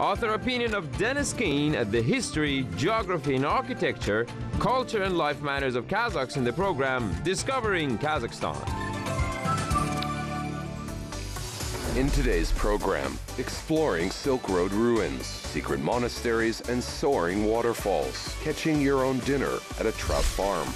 Author opinion of Dennis Keane at the History, Geography and Architecture, Culture and Life Manners of Kazakhs in the program Discovering Kazakhstan. In today's program, exploring Silk Road ruins, secret monasteries, and soaring waterfalls, catching your own dinner at a trout farm.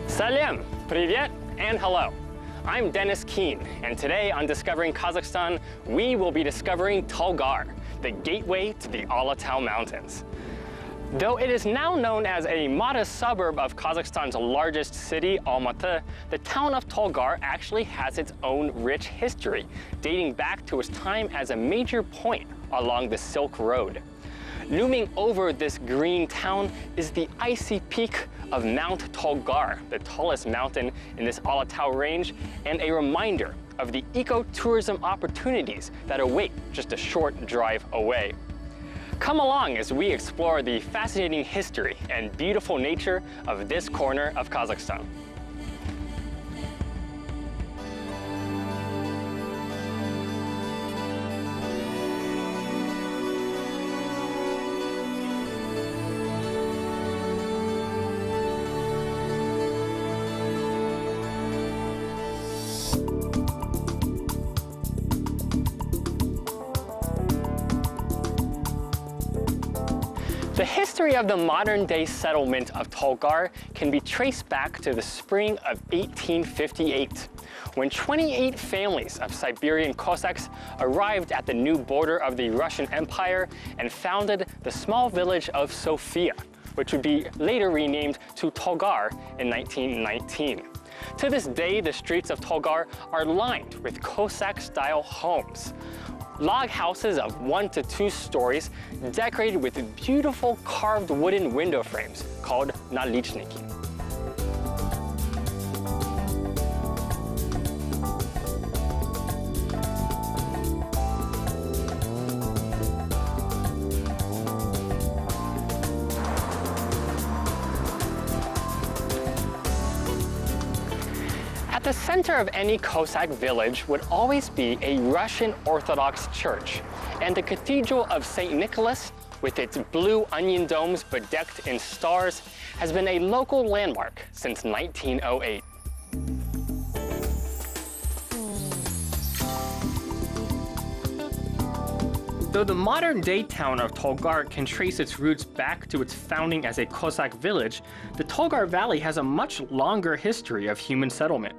Salam, привет, and hello. I'm Dennis Keane, and today on Discovering Kazakhstan, we will be discovering Tolgar, the gateway to the Alatau Mountains. Though it is now known as a modest suburb of Kazakhstan's largest city, Almaty, the town of Tolgar actually has its own rich history, dating back to its time as a major point along the Silk Road. Looming over this green town is the icy peak of Mount Tolgar, the tallest mountain in this Alatau range, and a reminder of the ecotourism opportunities that await just a short drive away. Come along as we explore the fascinating history and beautiful nature of this corner of Kazakhstan. The history of the modern-day settlement of Tolgar can be traced back to the spring of 1858, when 28 families of Siberian Cossacks arrived at the new border of the Russian Empire and founded the small village of Sofia, which would be later renamed to Tolgar in 1919. To this day, the streets of Tolgar are lined with Cossack-style homes. Log houses of 1 to 2 stories decorated with beautiful carved wooden window frames called nalichniki. At the center of any Cossack village would always be a Russian Orthodox church, and the Cathedral of St. Nicholas, with its blue onion domes bedecked in stars, has been a local landmark since 1908. Though the modern-day town of Tolgar can trace its roots back to its founding as a Cossack village, the Tolgar Valley has a much longer history of human settlement.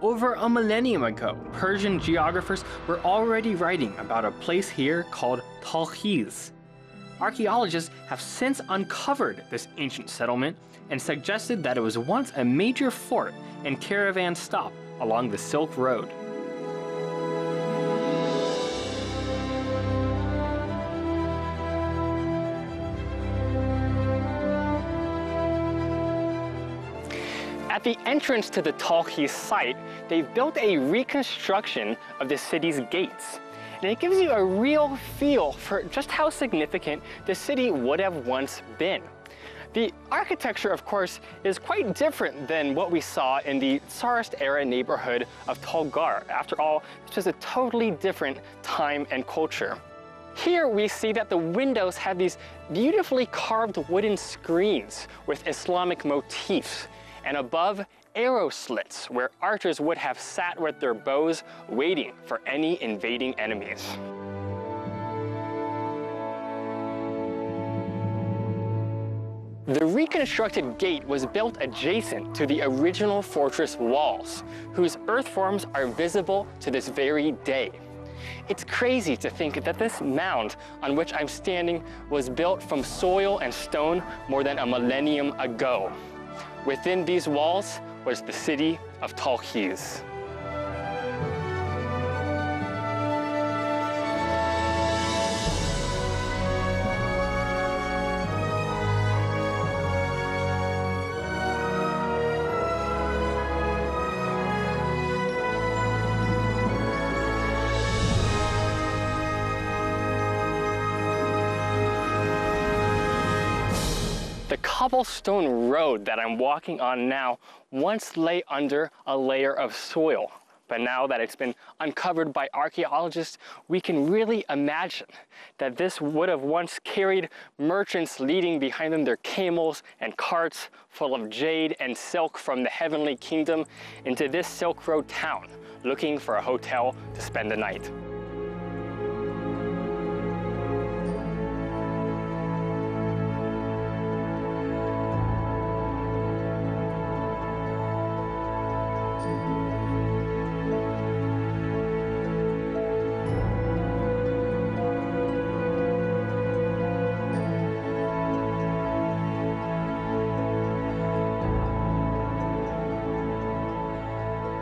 Over a millennium ago, Persian geographers were already writing about a place here called Talkhiz. Archaeologists have since uncovered this ancient settlement and suggested that it was once a major fort and caravan stop along the Silk Road. At the entrance to the Talkhiz site, they've built a reconstruction of the city's gates. And it gives you a real feel for just how significant the city would have once been. The architecture, of course, is quite different than what we saw in the Tsarist-era neighborhood of Tolgar. After all, it's just a totally different time and culture. Here we see that the windows have these beautifully carved wooden screens with Islamic motifs, and above, arrow slits where archers would have sat with their bows waiting for any invading enemies. The reconstructed gate was built adjacent to the original fortress walls, whose earth forms are visible to this very day. It's crazy to think that this mound on which I'm standing was built from soil and stone more than a millennium ago. Within these walls was the city of Talkhiz. cobblestone road that I'm walking on now once lay under a layer of soil. But now that it's been uncovered by archaeologists, we can really imagine that this would have once carried merchants leading behind them their camels and carts full of jade and silk from the heavenly kingdom into this Silk Road town, looking for a hotel to spend the night.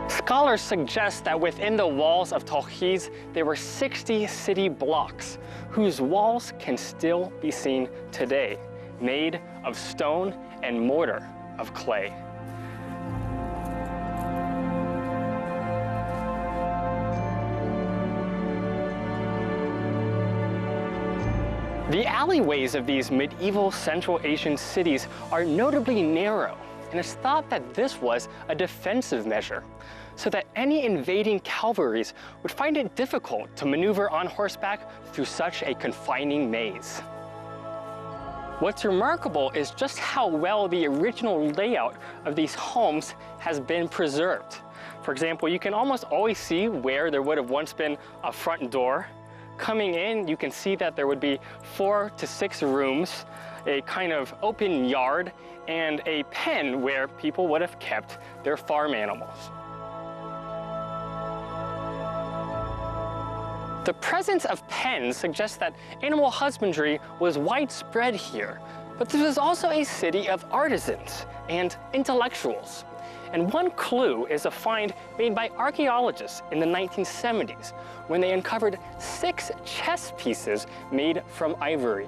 Scholars suggest that within the walls of Tolkhiz, there were 60 city blocks whose walls can still be seen today, made of stone and mortar of clay. The alleyways of these medieval Central Asian cities are notably narrow, and it's thought that this was a defensive measure, so that any invading cavalries would find it difficult to maneuver on horseback through such a confining maze. What's remarkable is just how well the original layout of these homes has been preserved. For example, you can almost always see where there would have once been a front door. Coming in, you can see that there would be 4 to 6 rooms, a kind of open yard, and a pen where people would have kept their farm animals. The presence of pens suggests that animal husbandry was widespread here, but this was also a city of artisans and intellectuals. And one clue is a find made by archaeologists in the 1970s when they uncovered 6 chess pieces made from ivory,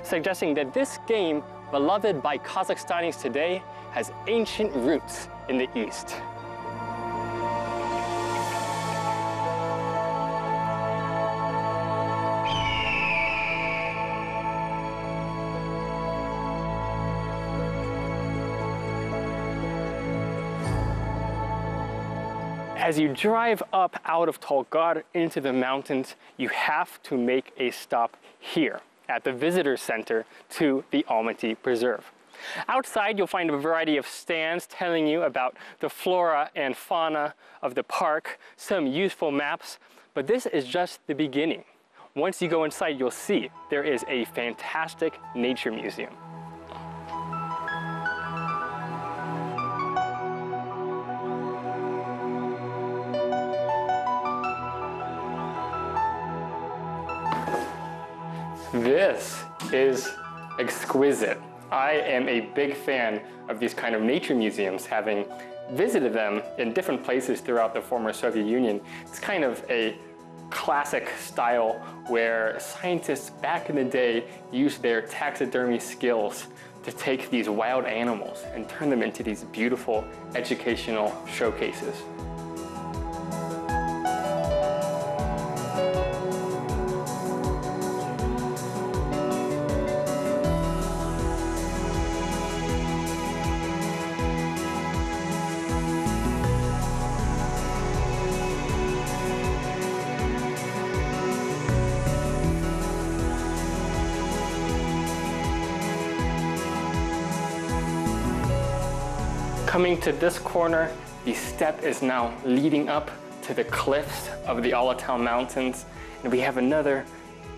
suggesting that this game, beloved by Kazakhstanis today, has ancient roots in the East. As you drive up out of Tolgar into the mountains, you have to make a stop here at the visitor center to the Almaty Preserve. Outside, you'll find a variety of stands telling you about the flora and fauna of the park, some useful maps, but this is just the beginning. Once you go inside, you'll see there is a fantastic nature museum. This is exquisite. I am a big fan of these kind of nature museums, having visited them in different places throughout the former Soviet Union. It's kind of a classic style where scientists back in the day used their taxidermy skills to take these wild animals and turn them into these beautiful educational showcases. Coming to this corner, the step is now leading up to the cliffs of the Alataw Mountains, and we have another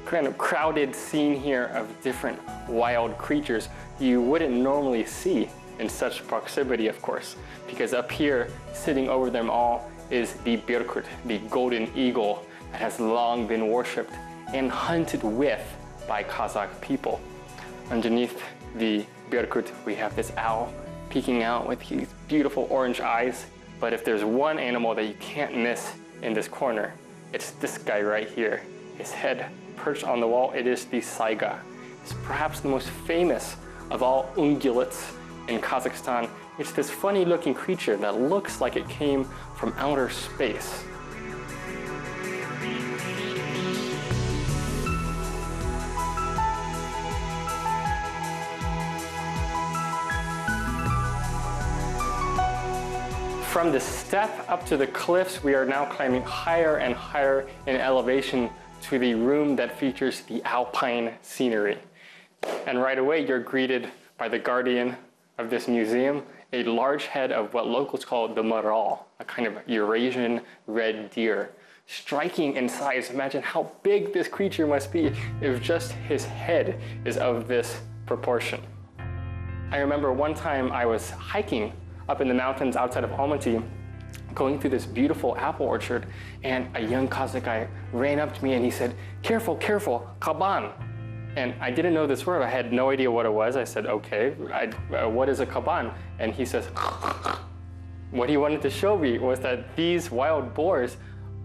kind of crowded scene here of different wild creatures you wouldn't normally see in such proximity, of course, because up here, sitting over them all, is the Birkut, the golden eagle that has long been worshipped and hunted with by Kazakh people. Underneath the Birkut, we have this owl peeking out with these beautiful orange eyes. But if there's one animal that you can't miss in this corner, it's this guy right here. His head perched on the wall, it is the saiga. It's perhaps the most famous of all ungulates in Kazakhstan. It's this funny looking creature that looks like it came from outer space. From the step up to the cliffs, we are now climbing higher and higher in elevation to the room that features the alpine scenery. And right away, you're greeted by the guardian of this museum, a large head of what locals call the maral, a kind of Eurasian red deer. Striking in size. Imagine how big this creature must be if just his head is of this proportion. I remember one time I was hiking up in the mountains outside of Almaty, going through this beautiful apple orchard, and a young Kazakh guy ran up to me and he said, "Careful, careful, kaban." And I didn't know this word. I had no idea what it was. I said, "Okay, what is a kaban?" And he says, what he wanted to show me was that these wild boars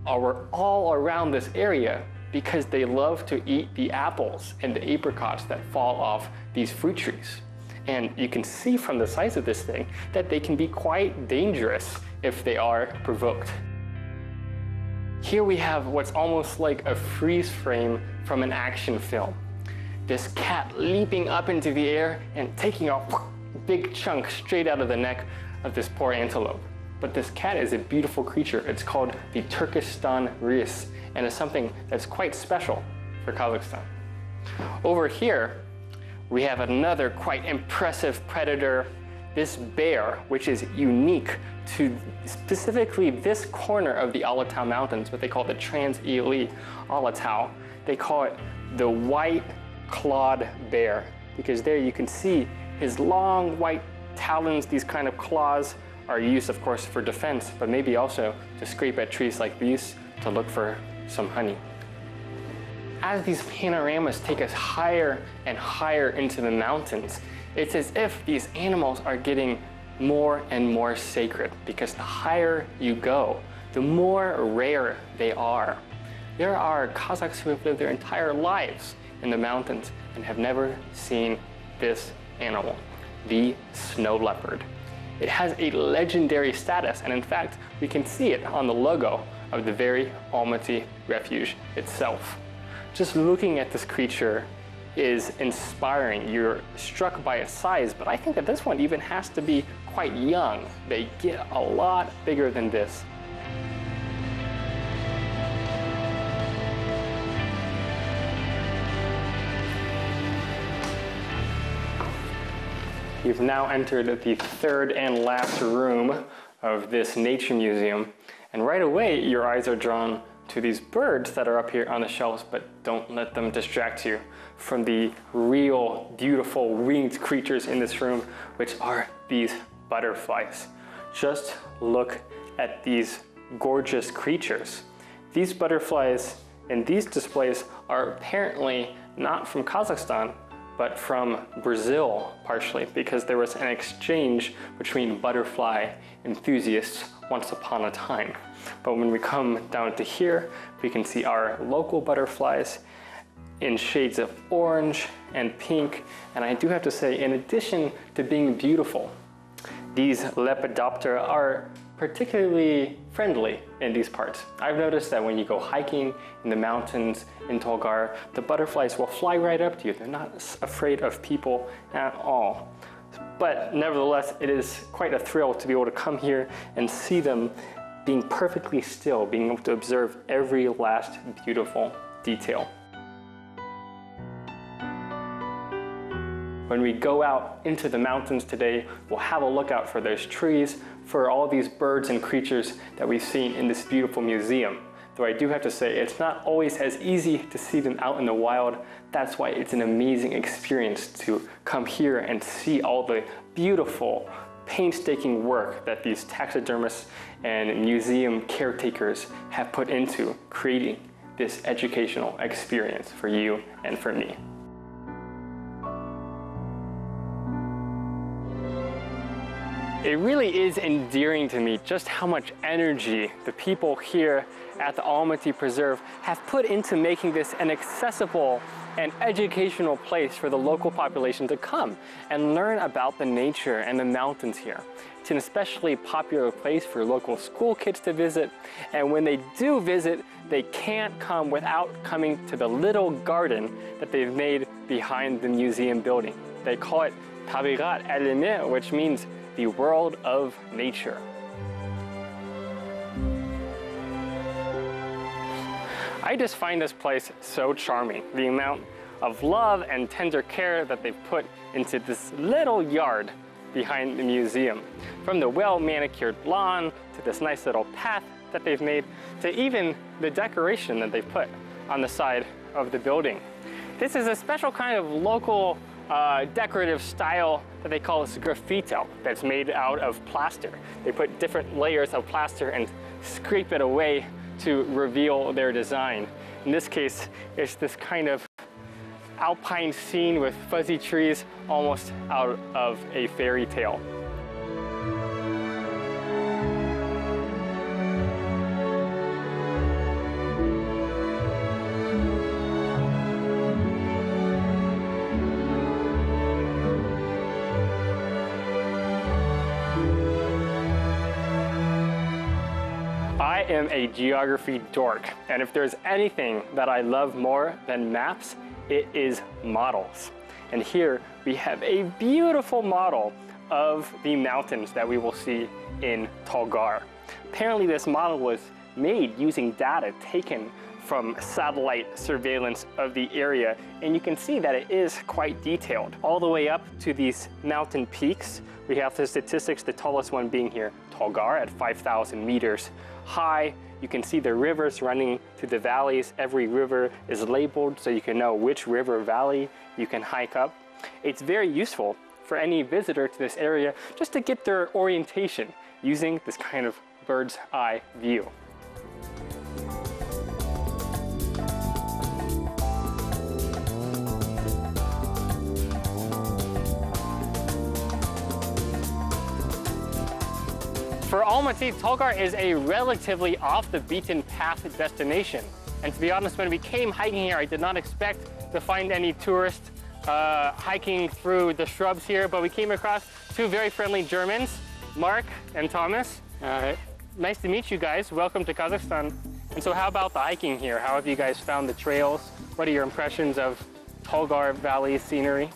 were all around this area because they love to eat the apples and the apricots that fall off these fruit trees. And you can see from the size of this thing that they can be quite dangerous if they are provoked. Here we have what's almost like a freeze frame from an action film. This cat leaping up into the air and taking a big chunk straight out of the neck of this poor antelope. But this cat is a beautiful creature. It's called the Turkestan rhys, and it's something that's quite special for Kazakhstan. Over here, we have another quite impressive predator, this bear, which is unique to specifically this corner of the Alatau Mountains, what they call the Trans-Ili Alatau. They call it the white clawed bear, because there you can see his long white talons. These kind of claws are used, of course, for defense, but maybe also to scrape at trees like these to look for some honey. As these panoramas take us higher and higher into the mountains, it's as if these animals are getting more and more sacred, because the higher you go, the more rare they are. There are Kazakhs who have lived their entire lives in the mountains and have never seen this animal, the snow leopard. It has a legendary status, and in fact, we can see it on the logo of the very Almaty refuge itself. Just looking at this creature is inspiring. You're struck by its size, but I think that this one even has to be quite young. They get a lot bigger than this. You've now entered the third and last room of this nature museum, and right away your eyes are drawn to these birds that are up here on the shelves, but don't let them distract you from the real beautiful winged creatures in this room, which are these butterflies. Just look at these gorgeous creatures. These butterflies in these displays are apparently not from Kazakhstan, but from Brazil, partially, because there was an exchange between butterfly enthusiasts once upon a time. But when we come down to here, we can see our local butterflies in shades of orange and pink. And I do have to say, in addition to being beautiful, these Lepidoptera are particularly friendly in these parts. I've noticed that when you go hiking in the mountains in Tolgar, the butterflies will fly right up to you. They're not afraid of people at all. But nevertheless, it is quite a thrill to be able to come here and see them being perfectly still, being able to observe every last beautiful detail. When we go out into the mountains today, we'll have a look out for those trees, for all these birds and creatures that we've seen in this beautiful museum. Though I do have to say, it's not always as easy to see them out in the wild. That's why it's an amazing experience to come here and see all the beautiful, painstaking work that these taxidermists and museum caretakers have put into creating this educational experience for you and for me. It really is endearing to me just how much energy the people here at the Almaty Preserve have put into making this an accessible and educational place for the local population to come and learn about the nature and the mountains here. It's an especially popular place for local school kids to visit, and when they do visit, they can't come without coming to the little garden that they've made behind the museum building. They call it Tabigat Alemi, which means the world of nature. I just find this place so charming. The amount of love and tender care that they've put into this little yard behind the museum. From the well-manicured lawn, to this nice little path that they've made, to even the decoration that they've put on the side of the building. This is a special kind of local decorative style that they call graffito, that's made out of plaster. They put different layers of plaster and scrape it away to reveal their design. In this case, it's this kind of alpine scene with fuzzy trees, almost out of a fairy tale. I am a geography dork, and if there's anything that I love more than maps, it is models. And here we have a beautiful model of the mountains that we will see in Tolgar. Apparently this model was made using data taken from satellite surveillance of the area, and you can see that it is quite detailed. All the way up to these mountain peaks, we have the statistics, the tallest one being here, Tolgar, at 5,000 meters high. You can see the rivers running through the valleys. Every river is labeled so you can know which river valley you can hike up. It's very useful for any visitor to this area just to get their orientation using this kind of bird's eye view. For Almaty, Tolgar is a relatively off the beaten path destination. And to be honest, when we came hiking here, I did not expect to find any tourists hiking through the shrubs here, but we came across two very friendly Germans, Mark and Thomas. Nice to meet you guys. Welcome to Kazakhstan. And so how about the hiking here? How have you guys found the trails? What are your impressions of Tolgar Valley scenery?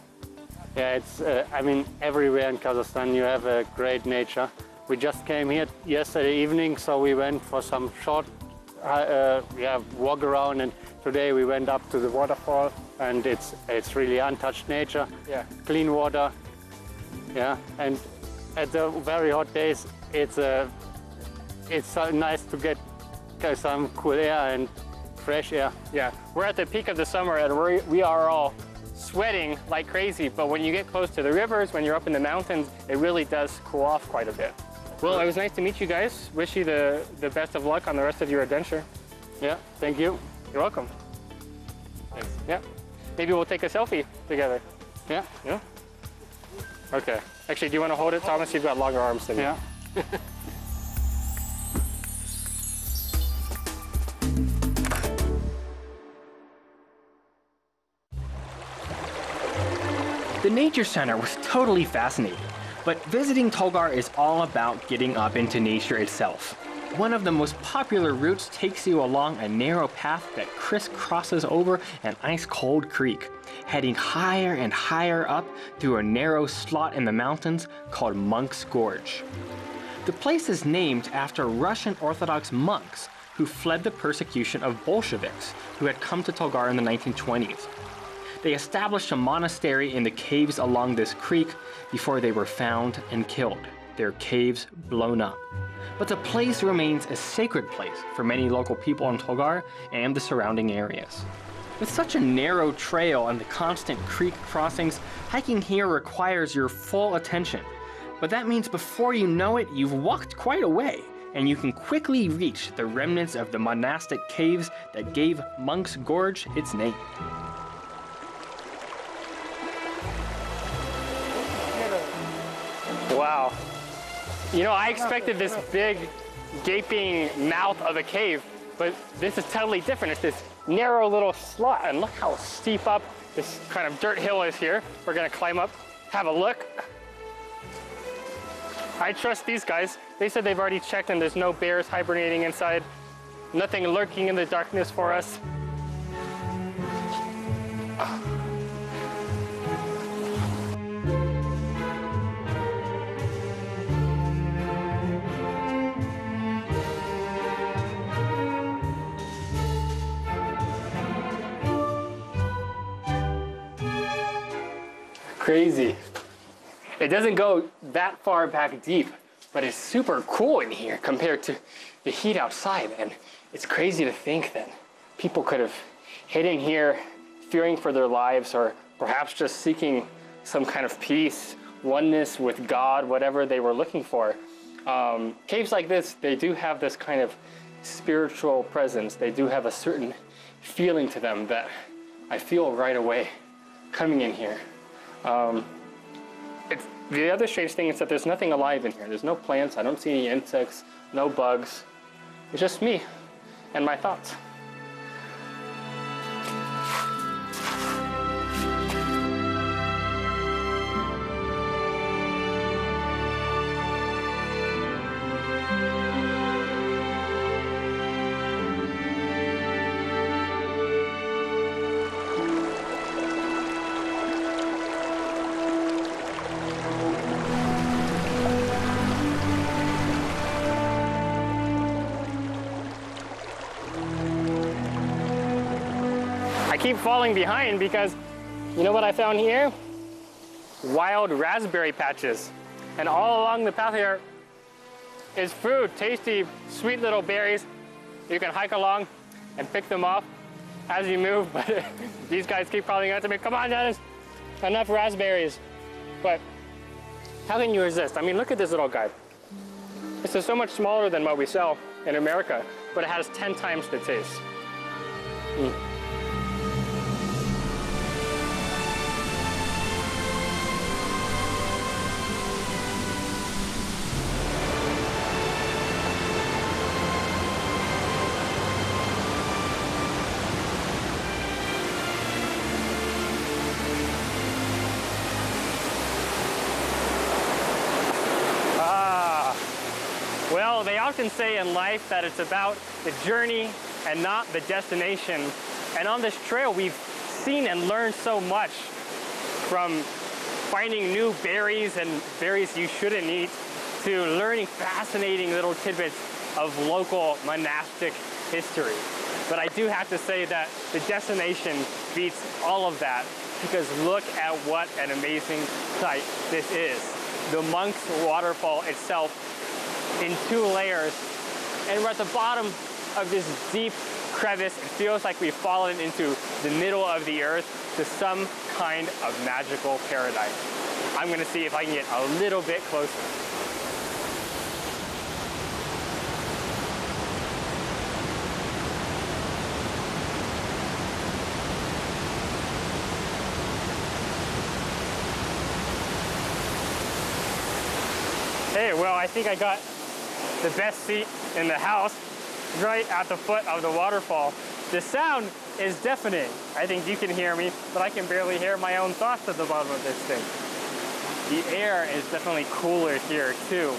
Yeah, it's, I mean, everywhere in Kazakhstan you have a great nature. We just came here yesterday evening, so we went for some short walk around, and today we went up to the waterfall, and it's really untouched nature. Yeah. Clean water. Yeah, and at the very hot days, it's so nice to get some cool air and fresh air. Yeah, we're at the peak of the summer, and we are all sweating like crazy, but when you get close to the rivers, when you're up in the mountains, it really does cool off quite a bit. Well, it was nice to meet you guys. Wish you the best of luck on the rest of your adventure. Yeah, thank you. You're welcome. Thanks. Yeah. Maybe we'll take a selfie together. Yeah. Yeah? Okay. Actually, do you want to hold it, Thomas? You've got longer arms than me. Yeah. The Nature Center was totally fascinating. But visiting Tolgar is all about getting up into nature itself. One of the most popular routes takes you along a narrow path that crisscrosses over an ice-cold creek, heading higher and higher up through a narrow slot in the mountains called Monk's Gorge. The place is named after Russian Orthodox monks who fled the persecution of Bolsheviks who had come to Tolgar in the 1920s. They established a monastery in the caves along this creek before they were found and killed, their caves blown up. But the place remains a sacred place for many local people in Tolgar and the surrounding areas. With such a narrow trail and the constant creek crossings, hiking here requires your full attention. But that means before you know it, you've walked quite a way, and you can quickly reach the remnants of the monastic caves that gave Monk's Gorge its name. Wow. You know, I expected this big, gaping mouth of a cave, but this is totally different. It's this narrow little slot, and look how steep up this kind of dirt hill is here. We're gonna climb up, have a look. I trust these guys. They said they've already checked and there's no bears hibernating inside, nothing lurking in the darkness for us. crazy. It doesn't go that far back deep, but it's super cool in here compared to the heat outside. And it's crazy to think that people could have hid in here fearing for their lives, or perhaps just seeking some kind of peace, oneness with God, whatever they were looking for. Caves like this, they do have this kind of spiritual presence. They do have a certain feeling to them that I feel right away coming in here. The other strange thing is that there's nothing alive in here. There's no plants, I don't see any insects, no bugs. It's just me and my thoughts. I keep falling behind because you know what I found here? Wild raspberry patches. And all along the path here is food, tasty, sweet little berries. You can hike along and pick them off as you move, but these guys keep calling out to me, come on Dennis, enough raspberries. But how can you resist? I mean, look at this little guy. This is so much smaller than what we sell in America, but it has 10 times the taste. Well, they often say in life that it's about the journey and not the destination. And on this trail, we've seen and learned so much, from finding new berries and berries you shouldn't eat, to learning fascinating little tidbits of local monastic history. But I do have to say that the destination beats all of that, because look at what an amazing sight this is. The Monk's Waterfall itself in 2 layers, and we're at the bottom of this deep crevice. It feels like we've fallen into the middle of the earth to some kind of magical paradise. I'm gonna see if I can get a little bit closer. Hey, well, I think I got the best seat in the house, right at the foot of the waterfall. The sound is deafening. I think you can hear me, but I can barely hear my own thoughts at the bottom of this thing. The air is definitely cooler here too.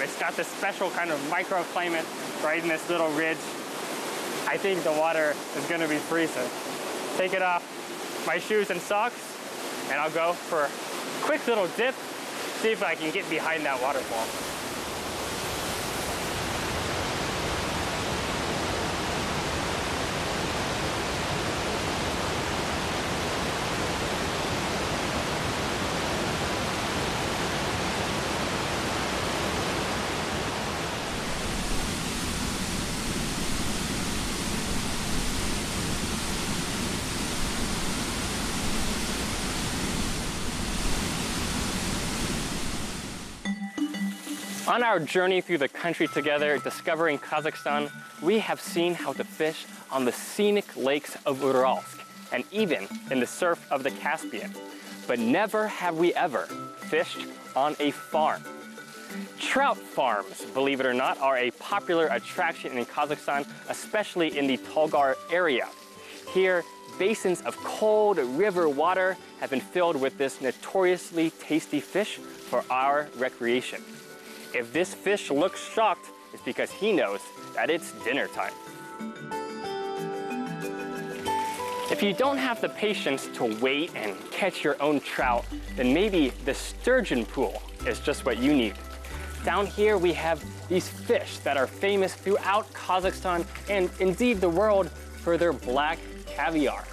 It's got this special kind of microclimate right in this little ridge. I think the water is gonna be freezing. Take it off my shoes and socks, and I'll go for a quick little dip, see if I can get behind that waterfall. On our journey through the country together, discovering Kazakhstan, we have seen how to fish on the scenic lakes of Uralsk and even in the surf of the Caspian. But never have we ever fished on a farm. Trout farms, believe it or not, are a popular attraction in Kazakhstan, especially in the Tolgar area. Here, basins of cold river water have been filled with this notoriously tasty fish for our recreation. If this fish looks shocked, it's because he knows that it's dinner time. If you don't have the patience to wait and catch your own trout, then maybe the sturgeon pool is just what you need. Down here we have these fish that are famous throughout Kazakhstan and indeed the world for their black caviar.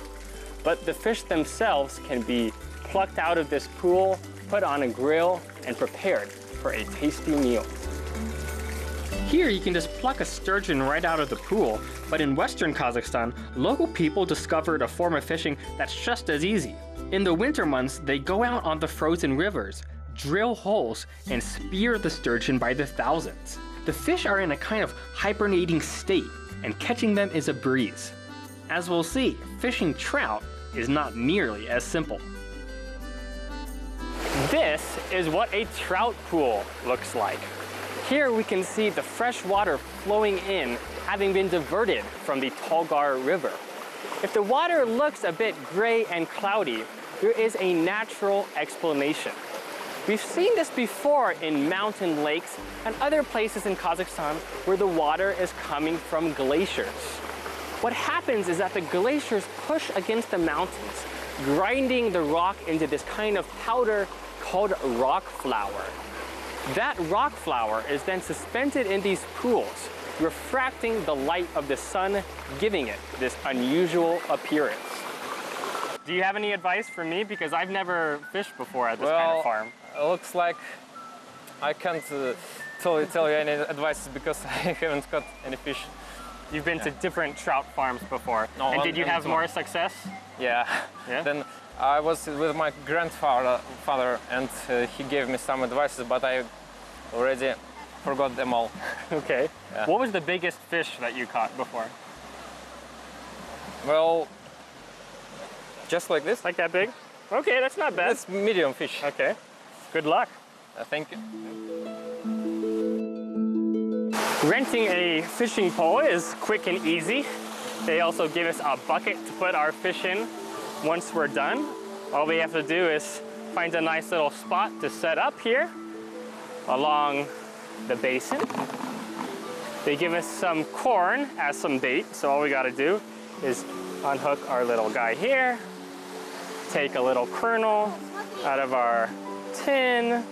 But the fish themselves can be plucked out of this pool, put on a grill, and prepared for a tasty meal. Here you can just pluck a sturgeon right out of the pool, but in western Kazakhstan, local people discovered a form of fishing that's just as easy. In the winter months, they go out on the frozen rivers, drill holes, and spear the sturgeon by the thousands. The fish are in a kind of hibernating state, and catching them is a breeze. As we'll see, fishing trout is not nearly as simple. This is what a trout pool looks like. Here we can see the fresh water flowing in, having been diverted from the Tolgar River. If the water looks a bit gray and cloudy, there is a natural explanation. We've seen this before in mountain lakes and other places in Kazakhstan where the water is coming from glaciers. What happens is that the glaciers push against the mountains, grinding the rock into this kind of powder called rock flour. That rock flour is then suspended in these pools, refracting the light of the sun, giving it this unusual appearance. Do you have any advice for me? Because I've never fished before at this kind of farm. It looks like I can't tell you any advice because I haven't caught any fish. You've been to different trout farms before. No, and did you have more success? Yeah. Then I was with my grandfather and he gave me some advices, but I already forgot them all. Okay. Yeah. What was the biggest fish that you caught before? Well, just like this. Like that big? Okay, that's not bad. It's medium fish. Okay. Good luck. Thank you. Renting a fishing pole is quick and easy. They also give us a bucket to put our fish in once we're done. All we have to do is find a nice little spot to set up here along the basin. They give us some corn as some bait, so all we gotta do is unhook our little guy here, take a little kernel out of our tin,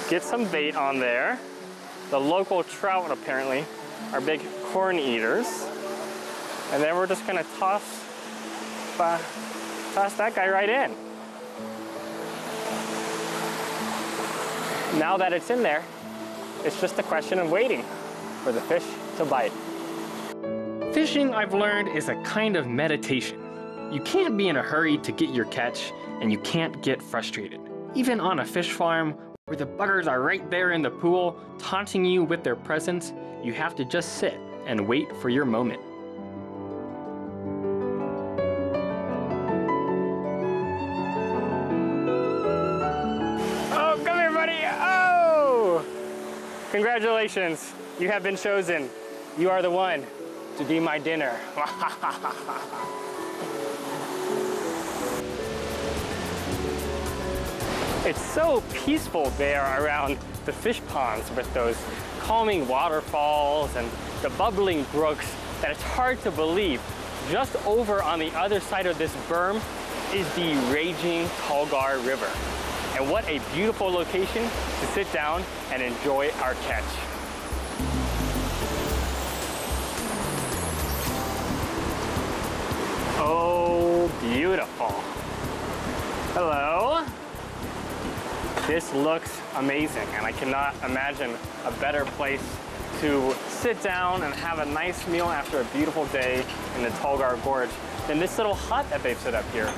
get some bait on there. The local trout apparently are big corn eaters. And then we're just gonna toss that guy right in. Now that it's in there, it's just a question of waiting for the fish to bite. Fishing, I've learned, is a kind of meditation. You can't be in a hurry to get your catch, and you can't get frustrated. Even on a fish farm, where the buggers are right there in the pool, taunting you with their presence, you have to just sit and wait for your moment. Oh, come here, buddy! Oh! Congratulations, you have been chosen. You are the one to be my dinner. It's so peaceful there around the fish ponds with those calming waterfalls and the bubbling brooks that it's hard to believe just over on the other side of this berm is the raging Tolgar River. And what a beautiful location to sit down and enjoy our catch. Oh, beautiful. Hello. This looks amazing, and I cannot imagine a better place to sit down and have a nice meal after a beautiful day in the Tolgar Gorge than this little hut that they've set up here.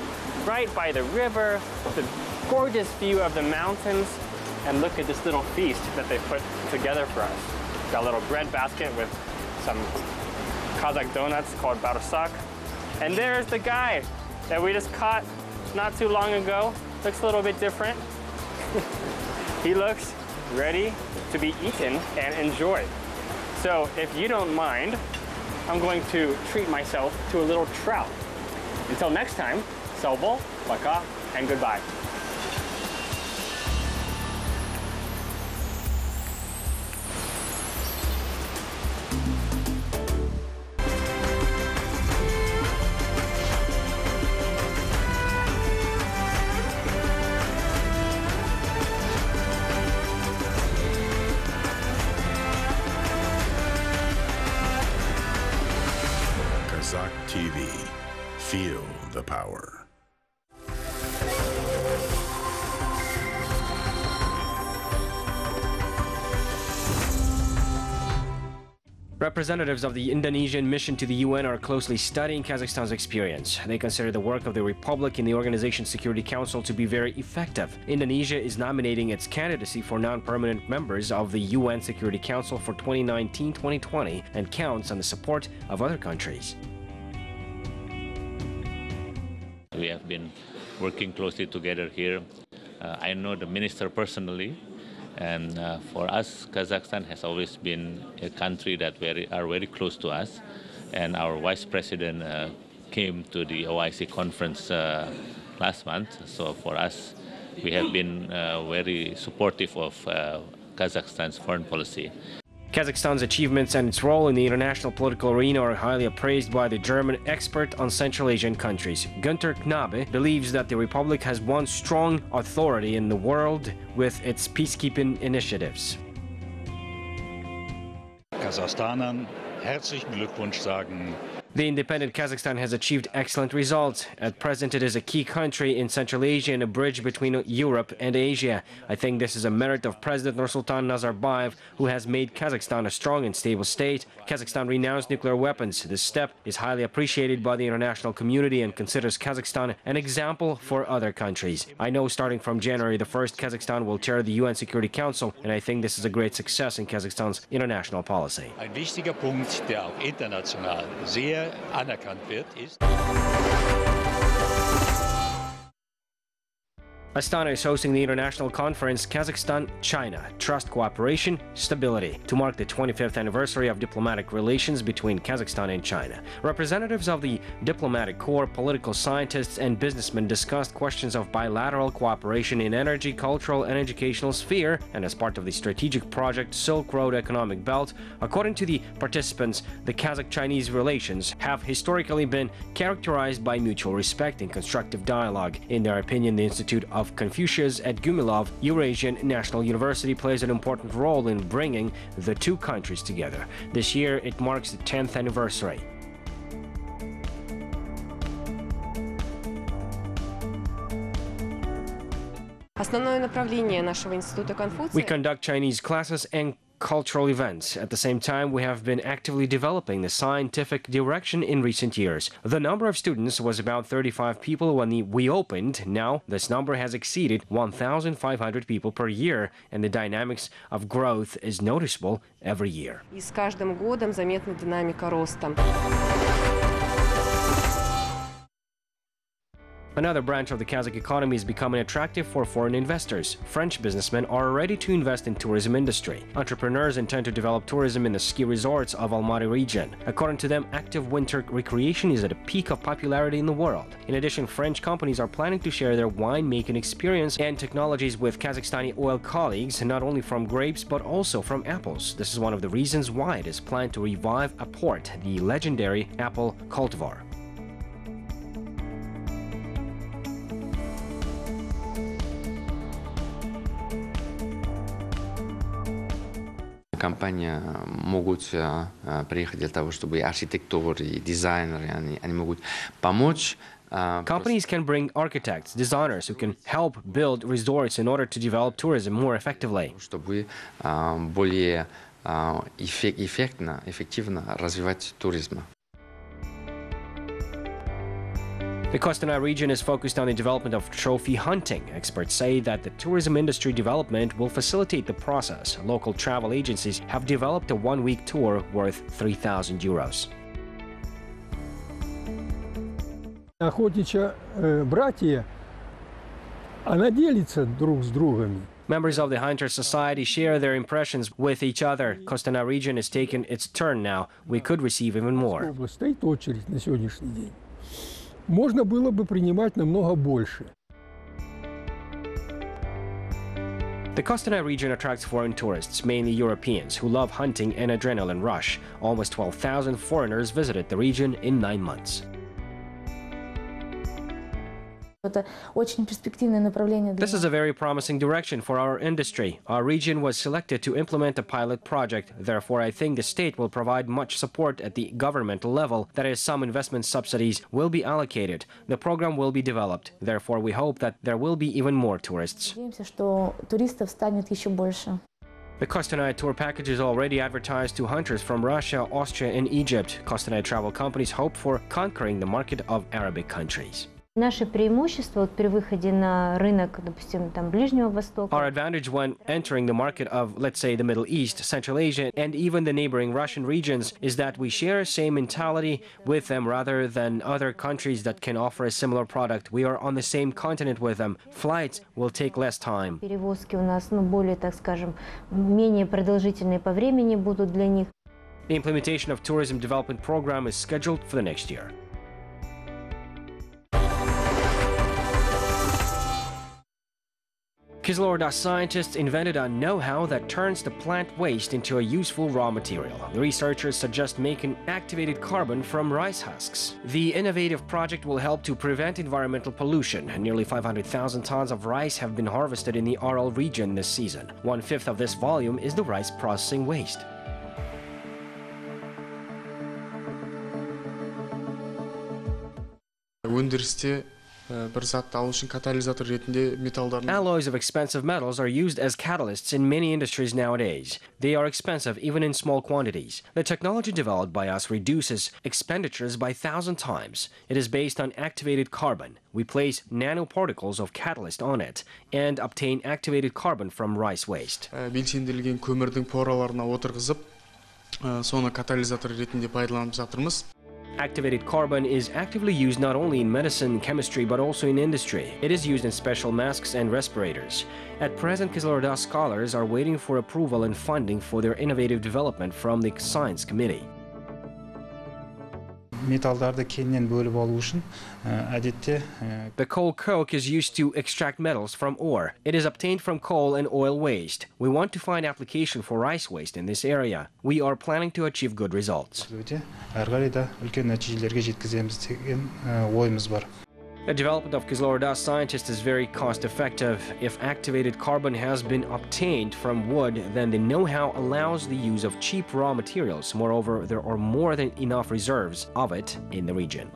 Right by the river, the gorgeous view of the mountains, and look at this little feast that they put together for us. Got a little bread basket with some Kazakh donuts called barusak. And there's the guy that we just caught not too long ago. Looks a little bit different. He looks ready to be eaten and enjoyed. So if you don't mind, I'm going to treat myself to a little trout. Until next time, Selbol, Baka, and goodbye. Kazakh TV, Feel the power. Representatives of the Indonesian mission to the UN are closely studying Kazakhstan's experience. They consider the work of the Republic in the Organization's Security Council to be very effective. Indonesia is nominating its candidacy for non-permanent members of the UN Security Council for 2019-2020 and counts on the support of other countries. We have been working closely together here. I know the minister personally. And for us, Kazakhstan has always been a country that are very close to us. And our vice president came to the OIC conference last month. So for us, we have been very supportive of Kazakhstan's foreign policy. Kazakhstan's achievements and its role in the international political arena are highly appraised by the German expert on Central Asian countries. Günter Knabe believes that the Republic has won strong authority in the world with its peacekeeping initiatives. Kasachstanern herzlichen Glückwunsch sagen. The independent Kazakhstan has achieved excellent results. At present, it is a key country in Central Asia and a bridge between Europe and Asia. I think this is a merit of President Nursultan Nazarbayev, who has made Kazakhstan a strong and stable state. Kazakhstan renounced nuclear weapons. This step is highly appreciated by the international community and considers Kazakhstan an example for other countries. I know starting from January the 1st, Kazakhstan will chair the UN Security Council, and I think this is a great success in Kazakhstan's international policy. Ein wichtiger Punkt, der auch international sehr anerkannt wird, ist. Astana is hosting the international conference Kazakhstan-China, Trust, Cooperation, Stability, to mark the 25th anniversary of diplomatic relations between Kazakhstan and China. Representatives of the diplomatic corps, political scientists, and businessmen discussed questions of bilateral cooperation in energy, cultural, and educational sphere, and as part of the strategic project Silk Road Economic Belt. According to the participants, the Kazakh-Chinese relations have historically been characterized by mutual respect and constructive dialogue. In their opinion, the Institute of Confucius at Gumilov Eurasian National University plays an important role in bringing the two countries together. This year, it marks the 10th anniversary. We conduct Chinese classes and cultural events. At the same time, we have been actively developing the scientific direction in recent years. The number of students was about 35 people when we opened. Now, this number has exceeded 1,500 people per year, and the dynamics of growth is noticeable every year. И с каждым годом заметна динамика роста. Another branch of the Kazakh economy is becoming attractive for foreign investors. French businessmen are ready to invest in tourism industry. Entrepreneurs intend to develop tourism in the ski resorts of Almaty region. According to them, active winter recreation is at a peak of popularity in the world. In addition, French companies are planning to share their winemaking experience and technologies with Kazakhstani oil colleagues, not only from grapes but also from apples. This is one of the reasons why it is planned to revive a port, the legendary apple cultivar. Компания могут приехать для того, чтобы и архитекторы, и дизайнеры, они могут помочь. Companies can bring architects, designers who can help build resorts in order to develop tourism more effectively. Чтобы более эффективно развивать туризм. The Kostanay region is focused on the development of trophy hunting. Experts say that the tourism industry development will facilitate the process. Local travel agencies have developed a one-week tour worth 3,000 euros. Охотничья братья, она делится друг с другом. Members of the Hunter Society share their impressions with each other. Kostanay region is taking its turn now. We could receive even more. Стоит очередь на сегодняшний день. Можно было бы принимать намного больше. The Kostanay region attracts foreign tourists, mainly Europeans, who love hunting and adrenaline rush. Almost 12,000 foreigners visited the region in 9 months. This is a very promising direction for our industry. Our region was selected to implement a pilot project. Therefore, I think the state will provide much support at the governmental level. That is, some investment subsidies will be allocated. The program will be developed. Therefore, we hope that there will be even more tourists. The Kostanay tour package is already advertised to hunters from Russia, Austria and Egypt. Kostanay travel companies hope for conquering the market of Arabic countries. Our advantage when entering the market of, let's say, the Middle East, Central Asia, and even the neighboring Russian regions is that we share the same mentality with them rather than other countries that can offer a similar product. We are on the same continent with them. Flights will take less time. The implementation of tourism development program is scheduled for the next year. Kizilorda scientists invented a know-how that turns the plant waste into a useful raw material. The researchers suggest making activated carbon from rice husks. The innovative project will help to prevent environmental pollution. Nearly 500,000 tons of rice have been harvested in the Aral region this season. 1/5 of this volume is the rice processing waste. Alloys of expensive metals are used as catalysts in many industries nowadays. They are expensive even in small quantities. The technology developed by us reduces expenditures by 1,000 times. It is based on activated carbon. We place nanoparticles of catalyst on it and obtain activated carbon from rice waste. Белсенделген көмірдің пораларына отырғызып, соны катализатор ретінде пайдаланып жатырмыз. Activated carbon is actively used not only in medicine, chemistry, but also in industry. It is used in special masks and respirators. At present, Kizilorda scholars are waiting for approval and funding for their innovative development from the Science Committee. The coal coke is used to extract metals from ore. It is obtained from coal and oil waste. We want to find application for rice waste in this area. We are planning to achieve good results. The development of Kizilorda scientists is very cost-effective. If activated carbon has been obtained from wood, then the know-how allows the use of cheap raw materials. Moreover, there are more than enough reserves of it in the region.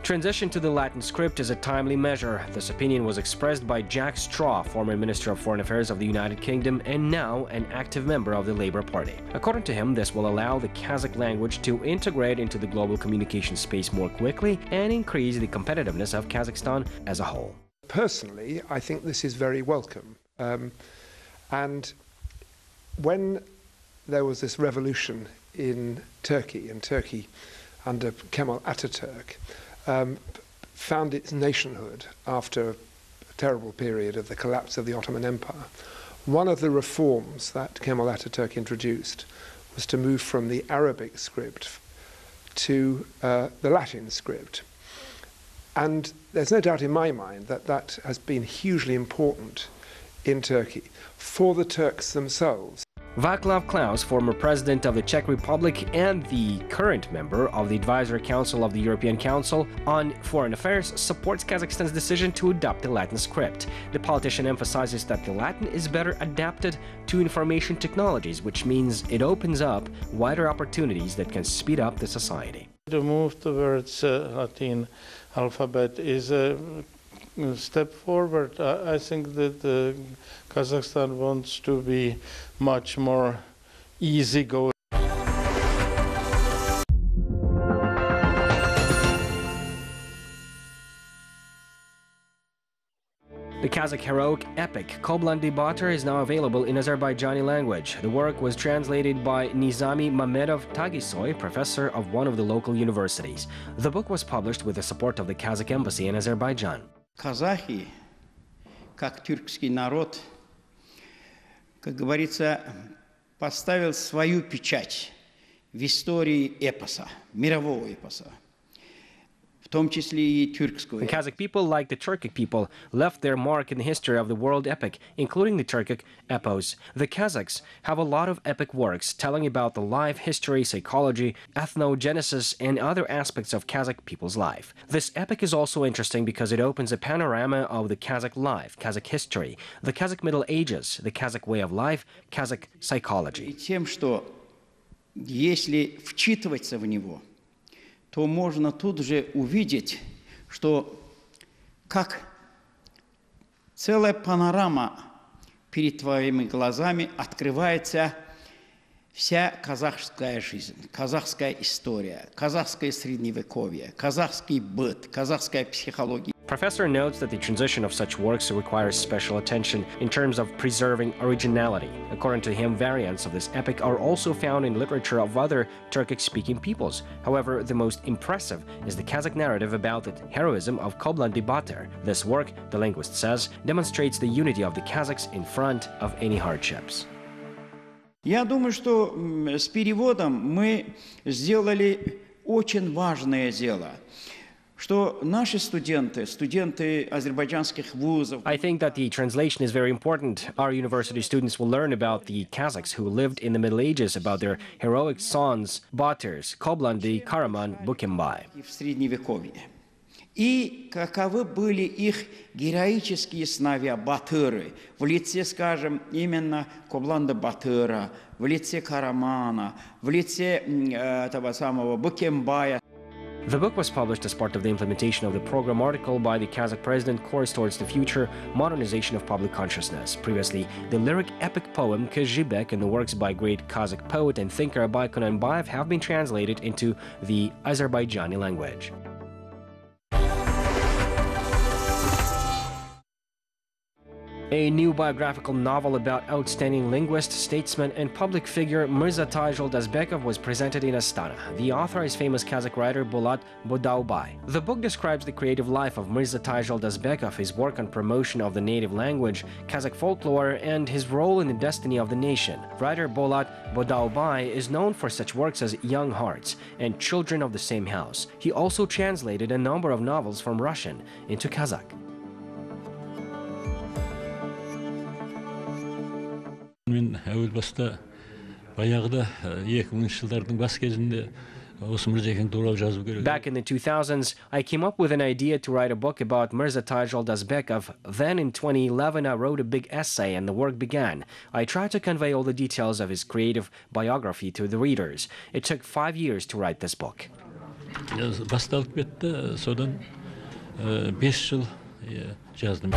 Transition to the Latin script is a timely measure. This opinion was expressed by Jack Straw, former Minister of Foreign Affairs of the United Kingdom and now an active member of the Labour Party. According to him, this will allow the Kazakh language to integrate into the global communication space more quickly and increase the competitiveness of Kazakhstan as a whole. Personally, I think this is very welcome. And when there was this revolution in Turkey, under Kemal Ataturk, found its nationhood after a terrible period of the collapse of the Ottoman Empire. One of the reforms that Kemal Ataturk introduced was to move from the Arabic script to the Latin script. And there's no doubt in my mind that that has been hugely important in Turkey for the Turks themselves. Václav Klaus, former president of the Czech Republic and the current member of the Advisory Council of the European Council on Foreign Affairs, supports Kazakhstan's decision to adopt the Latin script. The politician emphasizes that the Latin is better adapted to information technologies, which means it opens up wider opportunities that can speed up the society. The move towards Latin alphabet is a step forward. I think that Kazakhstan wants to be much more easygoing. The Kazakh heroic epic Koblandi Batyr is now available in Azerbaijani language. The work was translated by Nizami Mamedov Tagisoy, professor of one of the local universities. The book was published with the support of the Kazakh embassy in Azerbaijan. Казахи, как тюркский народ, как говорится, поставил свою печать в истории эпоса, мирового эпоса. The Kazakh people, like the Turkic people, left their mark in the history of the world epic, including the Turkic epos. The Kazakhs have a lot of epic works telling about the life, history, psychology, ethnogenesis, and other aspects of Kazakh people's life. This epic is also interesting because it opens a panorama of the Kazakh life, Kazakh history, the Kazakh Middle Ages, the Kazakh way of life, Kazakh psychology. Если вчитываться в него, то можно тут же увидеть, что как целая панорама перед твоими глазами открывается вся казахская жизнь, казахская история, казахское средневековье, казахский быт, казахская психология. Professor notes that the transition of such works requires special attention in terms of preserving originality. According to him, variants of this epic are also found in literature of other Turkic-speaking peoples. However, the most impressive is the Kazakh narrative about the heroism of Koblandi Batyr. This work, the linguist says, demonstrates the unity of the Kazakhs in front of any hardships. Я думаю, что с переводом мы сделали очень важное дело. Что наши студенты азербайджанских вузов. I think that the translation is very important. Our university students will learn about the Kazakhs who lived in the Middle Ages, about their heroic sons, Batyrs, Koblandi, Karaman, Bukembay. В Средневековье. И каковы были их героические сыновья Батыры в лице, скажем, именно Кобланда Батыра, в лице Карамана, в лице этого самого Букембая. The book was published as part of the implementation of the program article by the Kazakh president Course Towards the Future Modernization of Public Consciousness. Previously, the lyric epic poem Jibek and the works by great Kazakh poet and thinker Abay Kunanbayev have been translated into the Azerbaijani language. A new biographical novel about outstanding linguist, statesman, and public figure Mirza Tajul Dazbekov was presented in Astana. The author is famous Kazakh writer Bolat Bodaubay. The book describes the creative life of Mirza Tajul Dazbekov, his work on promotion of the native language, Kazakh folklore, and his role in the destiny of the nation. Writer Bolat Bodaubay is known for such works as Young Hearts and Children of the Same House. He also translated a number of novels from Russian into Kazakh. Мен әуел баста баяғыда 2000 жылдардың бас кезінде осы Мырза екең туралы жазу керек. Back in the 2000s, I came up with an idea to write a book about Mirza Tajul Dazbekov. Then in 2011, I wrote a big essay and the work began. I tried to convey all the details of his creative biography to the readers. It took 5 years to write this book. Басталып кетті, содан 5 жыл жаздым.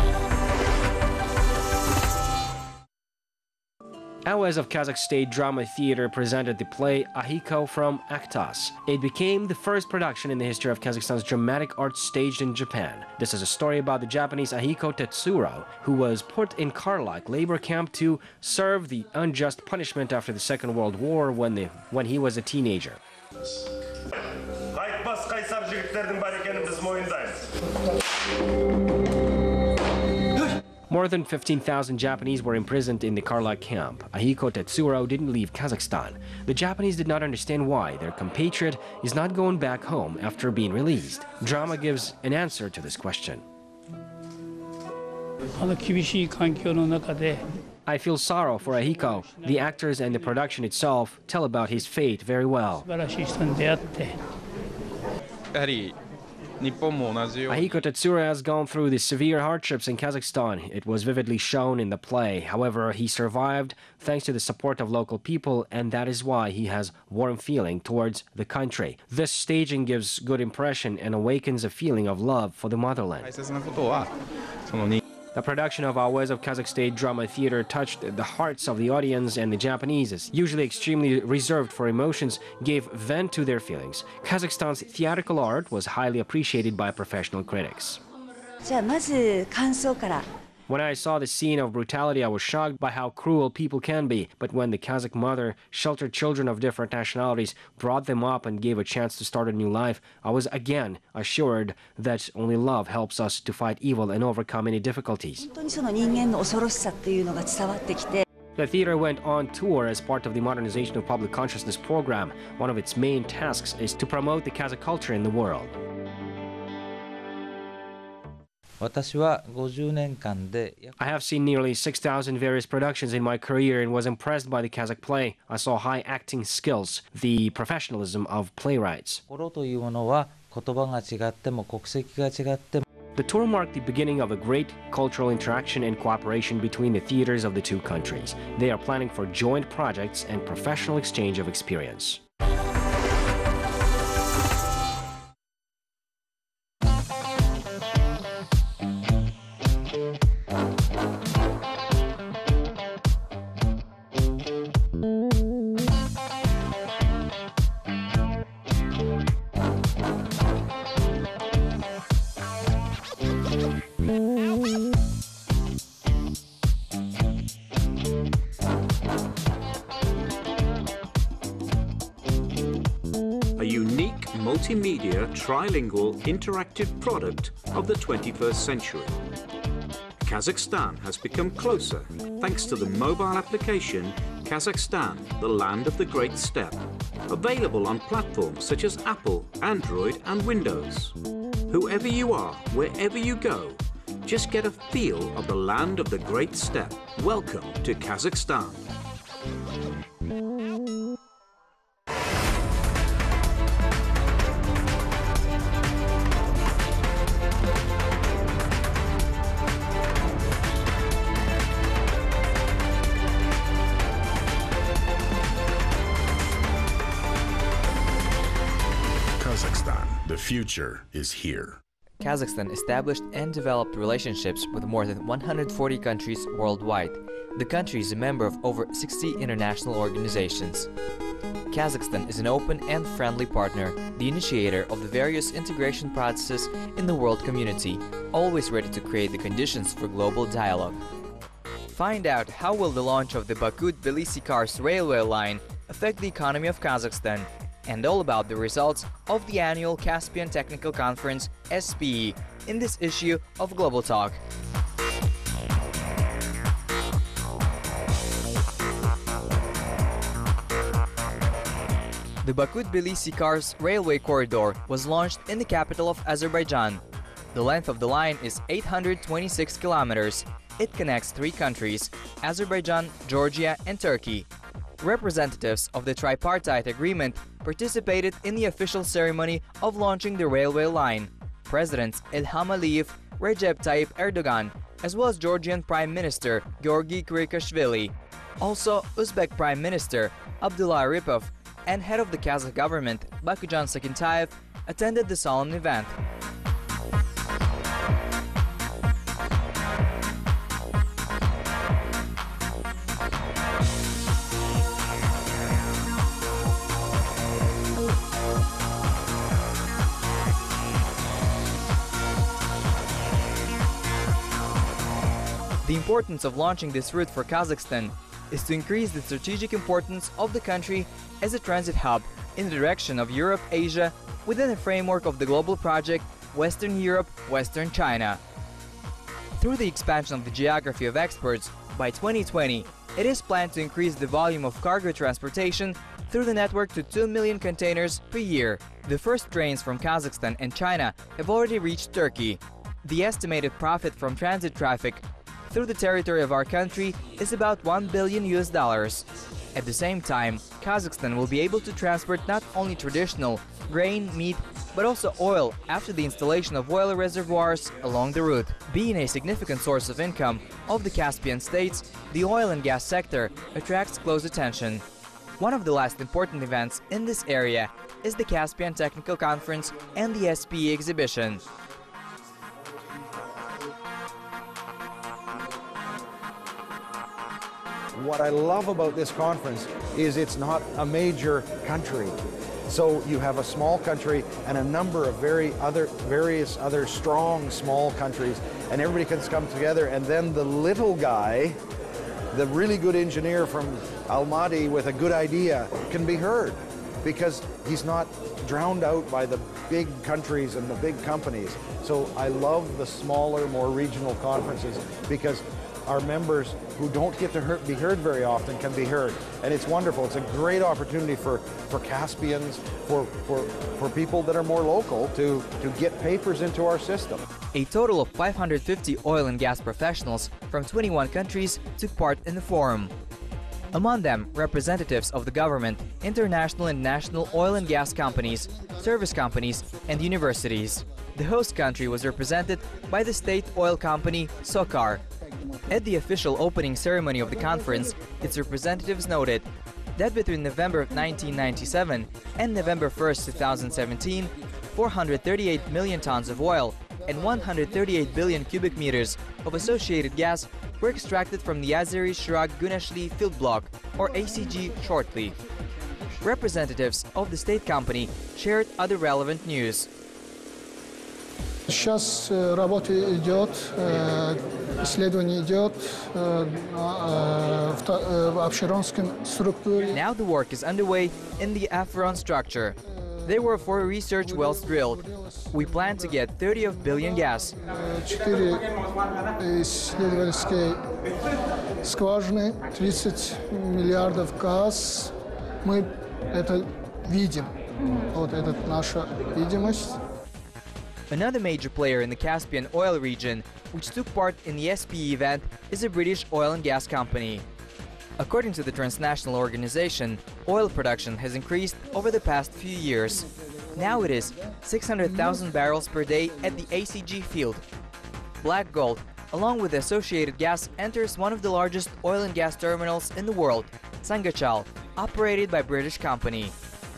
Awaz of Kazakh State Drama Theatre presented the play Ahiko from Aktas. It became the first production in the history of Kazakhstan's dramatic art staged in Japan. This is a story about the Japanese Ahiko Tetsuro, who was put in Karlak labor camp to serve the unjust punishment after the Second World War when he was a teenager. More than 15,000 Japanese were imprisoned in the Karlak camp. Ahiko Tetsuro didn't leave Kazakhstan. The Japanese did not understand why their compatriot is not going back home after being released. Drama gives an answer to this question. I feel sorrow for Ahiko. The actors and the production itself tell about his fate very well. Ahiko Tetsuro has gone through the severe hardships in Kazakhstan. It was vividly shown in the play. However, he survived thanks to the support of local people, and that is why he has warm feeling towards the country. This staging gives good impression and awakens a feeling of love for the motherland. The production of Awaz of Kazakh State Drama Theatre touched the hearts of the audience, and the Japanese, usually extremely reserved for emotions, gave vent to their feelings. Kazakhstan's theatrical art was highly appreciated by professional critics. When I saw the scene of brutality, I was shocked by how cruel people can be. But when the Kazakh mother sheltered children of different nationalities, brought them up and gave a chance to start a new life, I was again assured that only love helps us to fight evil and overcome any difficulties. The theater went on tour as part of the Modernization of Public Consciousness program. One of its main tasks is to promote the Kazakh culture in the world. I have seen nearly 6,000 various productions in my career and was impressed by the Kazakh play. I saw high acting skills, the professionalism of playwrights. The tour marked the beginning of a great cultural interaction and cooperation between the theaters of the two countries. They are planning for joint projects and professional exchange of experience. Multimedia, trilingual, interactive product of the 21st century. Kazakhstan has become closer thanks to the mobile application Kazakhstan, the Land of the Great Steppe, available on platforms such as Apple, Android and Windows. Whoever you are, wherever you go, just get a feel of the Land of the Great Steppe. Welcome to Kazakhstan. Kazakhstan, the future is here. Kazakhstan established and developed relationships with more than 140 countries worldwide. The country is a member of over 60 international organizations. Kazakhstan is an open and friendly partner, the initiator of the various integration processes in the world community, always ready to create the conditions for global dialogue. Find out how will the launch of the Baku-Tbilisi-Kars railway line affect the economy of Kazakhstan, and all about the results of the annual Caspian Technical Conference SPE in this issue of Global Talk. The Baku-Tbilisi-Kars railway corridor was launched in the capital of Azerbaijan. The length of the line is 826 kilometers. It connects three countries, Azerbaijan, Georgia and Turkey. Representatives of the tripartite agreement participated in the official ceremony of launching the railway line. Presidents Ilham Aliyev, Recep Tayyip Erdogan, as well as Georgian Prime Minister Georgi Kvirikashvili. Also, Uzbek Prime Minister Abdullah Aripov and head of the Kazakh government Bakujan Sakintayev attended the solemn event. The importance of launching this route for Kazakhstan is to increase the strategic importance of the country as a transit hub in the direction of Europe-Asia within the framework of the global project Western Europe, Western China. Through the expansion of the geography of exports, by 2020, it is planned to increase the volume of cargo transportation through the network to 2 million containers per year. The first trains from Kazakhstan and China have already reached Turkey. The estimated profit from transit traffic through the territory of our country is about $1 billion. At the same time, Kazakhstan will be able to transport not only traditional grain, meat, but also oil after the installation of oil reservoirs along the route. Being a significant source of income of the Caspian states, the oil and gas sector attracts close attention. One of the last important events in this area is the Caspian Technical Conference and the SPE exhibition. What I love about this conference is it's not a major country. So you have a small country and a number of various other strong small countries, and everybody can come together, and then the little guy, the really good engineer from Almaty with a good idea, can be heard because he's not drowned out by the big countries and the big companies. So I love the smaller, more regional conferences because our members who don't get to be heard very often can be heard. And it's wonderful. It's a great opportunity for Caspians, for people that are more local to get papers into our system. A total of 550 oil and gas professionals from 21 countries took part in the forum. Among them, representatives of the government, international and national oil and gas companies, service companies, and universities. The host country was represented by the state oil company SOCAR. At the official opening ceremony of the conference, its representatives noted that between November 1997 and November 1st, 2017, 438 million tons of oil and 138 billion cubic meters of associated gas were extracted from the Azeri Shirag Gunashli field block, or ACG shortly. Representatives of the state company shared other relevant news. Сейчас работа идет, исследование идет в обширонском структуре. Now the work is underway in the Afron structure. There were 4 research wells drilled. We plan to get 30 of billion gas. 4 исследовательские скважины, 30 миллиардов газ. Мы это видим. Вот это наша видимость. Another major player in the Caspian oil region, which took part in the SPE event, is a British oil and gas company. According to the transnational organization, oil production has increased over the past few years. Now it is 600,000 barrels per day at the ACG field. Black gold, along with the associated gas, enters one of the largest oil and gas terminals in the world, Sangachal, operated by British company.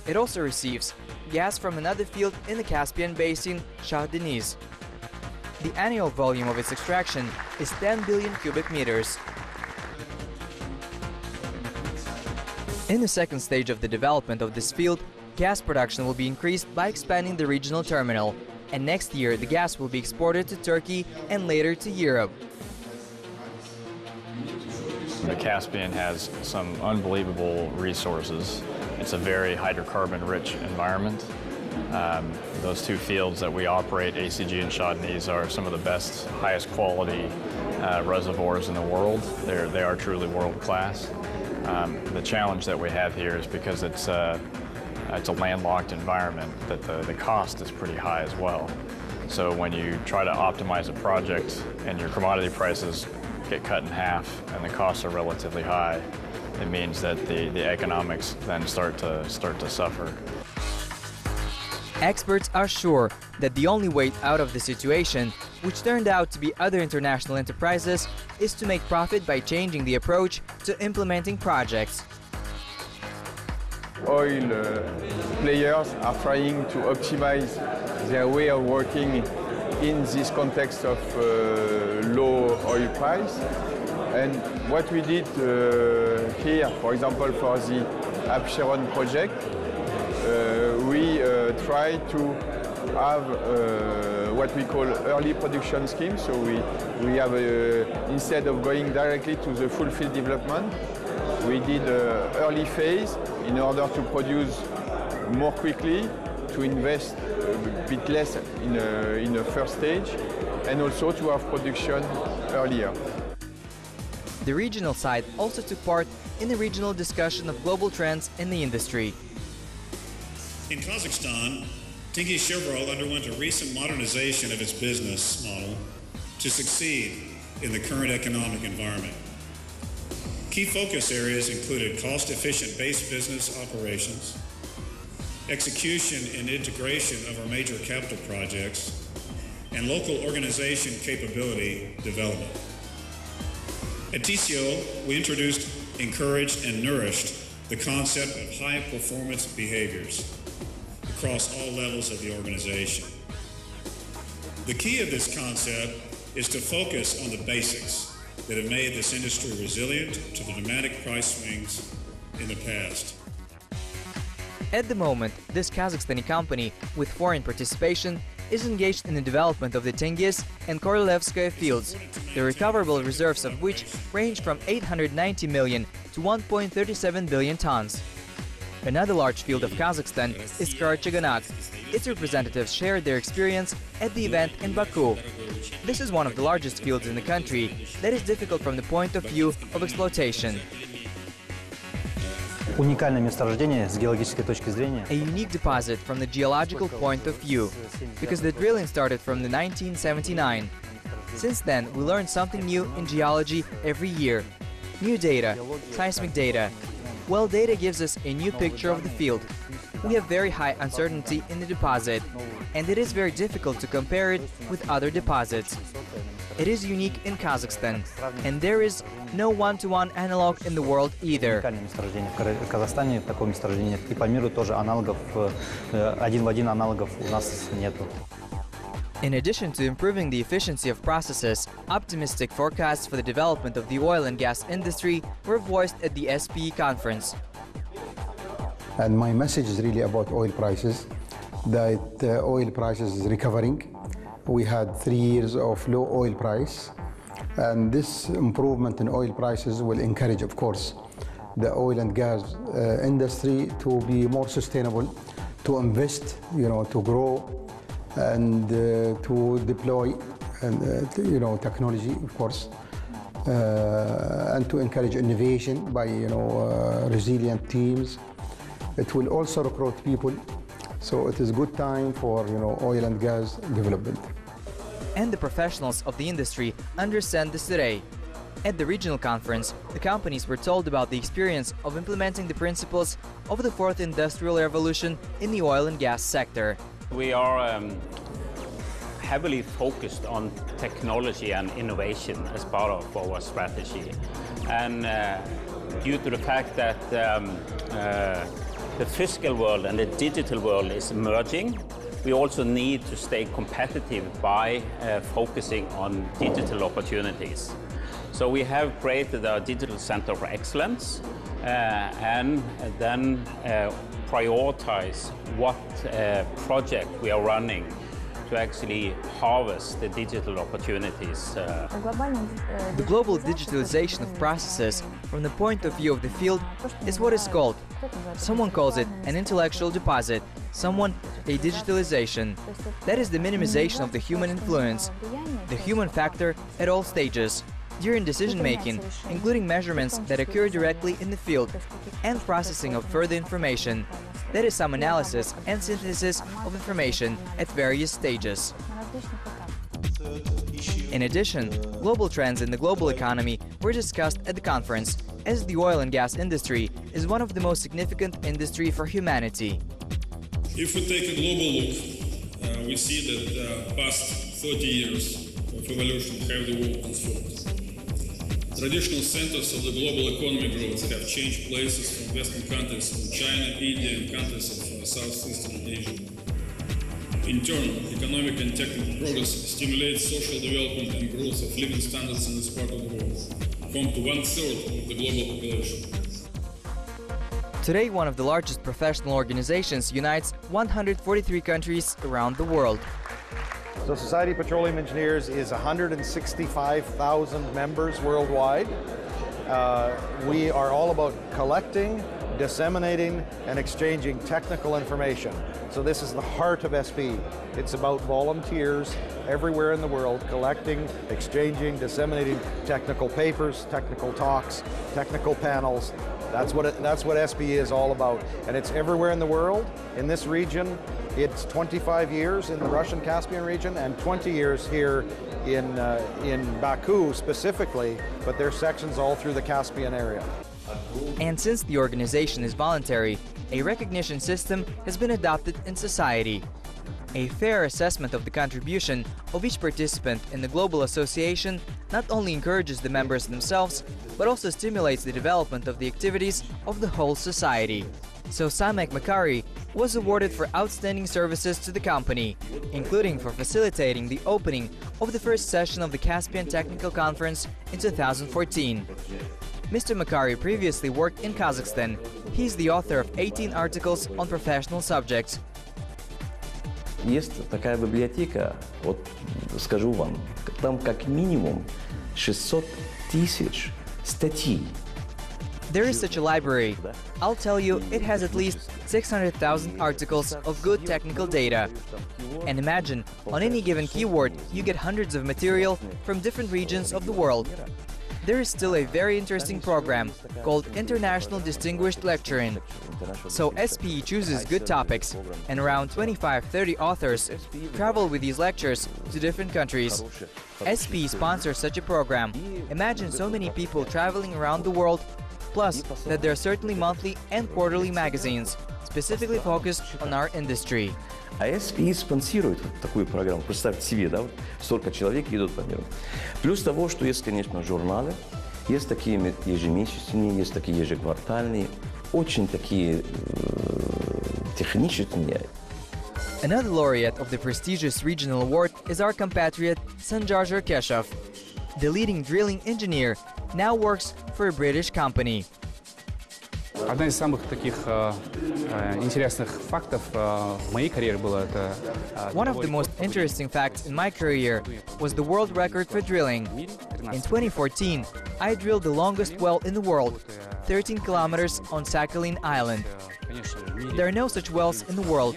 It also receives gas from another field in the Caspian Basin, Shah Deniz. The annual volume of its extraction is 10 billion cubic meters. In the second stage of the development of this field, gas production will be increased by expanding the regional terminal, and next year the gas will be exported to Turkey and later to Europe. The Caspian has some unbelievable resources. It's a very hydrocarbon-rich environment. Those 2 fields that we operate, ACG and Shah Deniz, are some of the best, highest quality reservoirs in the world. They are truly world-class. The challenge that we have here is because it's a landlocked environment, that the cost is pretty high as well. So when you try to optimize a project and your commodity prices get cut in half and the costs are relatively high, it means that the economics then start to suffer. Experts are sure that the only way out of the situation, which turned out to be other international enterprises, is to make profit by changing the approach to implementing projects. Oil players are trying to optimize their way of working in this context of low oil price. And what we did here, for example, for the Absheron project, we try to have what we call early production scheme. So we have, instead of going directly to the full field development, we did early phase in order to produce more quickly, to invest a bit less in the first stage, and also to have production earlier. The regional side also took part in the regional discussion of global trends in the industry. In Kazakhstan, Tenghi Chevrolet underwent a recent modernization of its business model to succeed in the current economic environment. Key focus areas included cost-efficient base business operations, execution and integration of our major capital projects, and local organization capability development. At TCO, we introduced, encouraged, and nourished the concept of high-performance behaviors across all levels of the organization. The key of this concept is to focus on the basics that have made this industry resilient to the dramatic price swings in the past. At the moment, this Kazakhstani company, with foreign participation, is engaged in the development of the Tengiz and Korolevskaya fields, the recoverable reserves of which range from 890 million to 1.37 billion tons. Another large field of Kazakhstan is Karachaganak, its representatives shared their experience at the event in Baku. This is one of the largest fields in the country that is difficult from the point of view of exploitation. Уникальное месторождение с геологической точки зрения. A unique deposit from the geological point of view, because the drilling started from the 1979. Since then, we learned something new in geology every year. New data, seismic data. Well, data gives us a new picture of the field. We have very high uncertainty in the deposit, and it is very difficult to compare it with other deposits. It is unique in Kazakhstan, and there is no one-to-one analog in the world either. В Казахстане такого месторождения и по миру тоже аналогов, один в один аналогов у нас нету. In addition to improving the efficiency of processes, optimistic forecasts for the development of the oil and gas industry were voiced at the SPE conference. And my message is really about oil prices, that oil prices is recovering. We had 3 years of low oil price, and this improvement in oil prices will encourage, of course, the oil and gas industry to be more sustainable, to invest, to grow, and to deploy, technology, of course, and to encourage innovation by, resilient teams. It will also recruit people, so it is a good time for, oil and gas development. And the professionals of the industry understand this today. At the regional conference, the companies were told about the experience of implementing the principles of the fourth industrial revolution in the oil and gas sector. We are heavily focused on technology and innovation as part of our strategy. And due to the fact that the physical world and the digital world is merging, we also need to stay competitive by focusing on digital opportunities. So we have created a digital center for excellence and then prioritize what project we are running to actually harvest the digital opportunities. The global digitalization of processes from the point of view of the field is what is called. Someone calls it an intellectual deposit, someone a digitalization. That is the minimization of the human influence, the human factor at all stages, during decision-making, including measurements that occur directly in the field, and processing of further information. That is some analysis and synthesis of information at various stages. In addition, global trends in the global economy were discussed at the conference, as the oil and gas industry is one of the most significant industry for humanity. If we take a global look, we see that the past 30 years of evolution have the world transformed. Traditional centers of the global economy growth have changed places from Western countries from China, India, and countries of Southeastern Asia. In turn, economic and technical progress stimulates social development and growth of living standards in this part of the world, home to 1/3 of the global population. Today, one of the largest professional organizations unites 143 countries around the world. So Society of Petroleum Engineers is 165,000 members worldwide. We are all about collecting, disseminating, and exchanging technical information. So this is the heart of SPE. It's about volunteers everywhere in the world collecting, exchanging, disseminating technical papers, technical talks, technical panels. That's what SPE is all about. And it's everywhere in the world. In this region, it's 25 years in the Russian Caspian region and 20 years here in Baku specifically, but there's sections all through the Caspian area. And since the organization is voluntary, a recognition system has been adopted in society. A fair assessment of the contribution of each participant in the global association not only encourages the members themselves, but also stimulates the development of the activities of the whole society. So Samek Makari was awarded for outstanding services to the company, including for facilitating the opening of the first session of the Caspian Technical Conference in 2014. Mr. Makari previously worked in Kazakhstan. He's the author of 18 articles on professional subjects. Есть такая библиотека, вот скажу вам, там как минимум 600 тысяч статей. There is such a library. I'll tell you, it has at least 600,000 articles of good technical data. And imagine, on any given keyword, you get hundreds of material from different regions of the world. There is still a very interesting program called International Distinguished Lecturing. So SPE chooses good topics, and around 25-30 authors travel with these lectures to different countries. SPE sponsors such a program. Imagine so many people traveling around the world, plus that there are certainly monthly and quarterly magazines specifically focused on our industry. А SPE спонсирует вот такую программу. Представьте себе, да, вот столько человек идут по миру. Плюс того, что есть, конечно, журналы, есть такие ежемесячные, есть такие ежеквартальные, очень такие технические. Another laureate of the prestigious regional award is our compatriot Sanjar Keshev. The leading drilling engineer now works for a British company. Одна из самых таких интересных фактов в моей карьере было это. One of the most interesting facts in my career was the world record for drilling. In 2014, I drilled the longest well in the world, 13 kilometers on Sakhalin Island. There are no such wells in the world.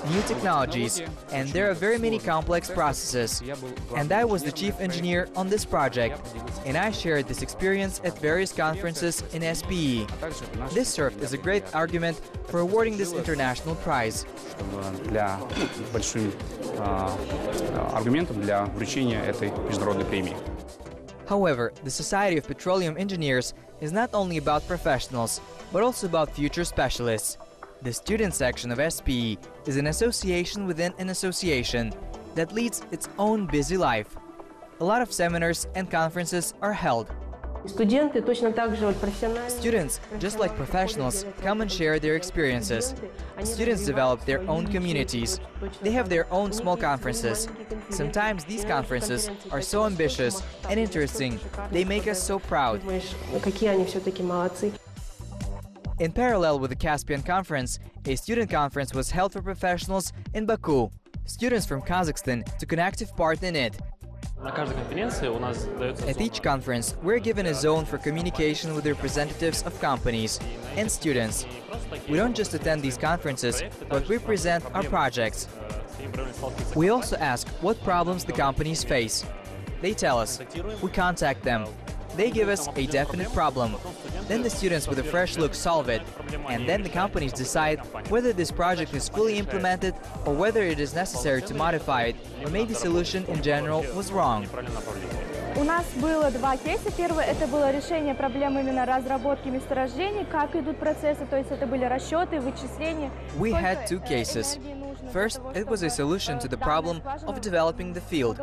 New technologies, and there are very many complex processes. And I was the chief engineer on this project, and I shared this experience at various conferences in SPE. This served as a great argument for awarding this international prize. Большим аргументом для вручения этой международной премии. However, the Society of Petroleum Engineers is not only about professionals, but also about future specialists. The student section of SPE is an association within an association that leads its own busy life. A lot of seminars and conferences are held. Students, just like professionals, come and share their experiences. Students develop their own communities. They have their own small conferences. Sometimes these conferences are so ambitious and interesting, they make us so proud. In parallel with the Caspian Conference, a student conference was held for professionals in Baku. Students from Kazakhstan took an active part in it. At each conference, we're given a zone for communication with representatives of companies and students. We don't just attend these conferences, but we present our projects. We also ask what problems the companies face. They tell us. We contact them. They give us a definite problem. Then the students with a fresh look solve it. And then the companies decide whether this project is fully implemented or whether it is necessary to modify it, or maybe solution in general was wrong. У нас было два кейса. Первый это было решение проблемы именно разработки месторождений, как идут процессы, то есть это были расчеты, вычисления. We had two cases. First, it was a solution to the problem of developing the field.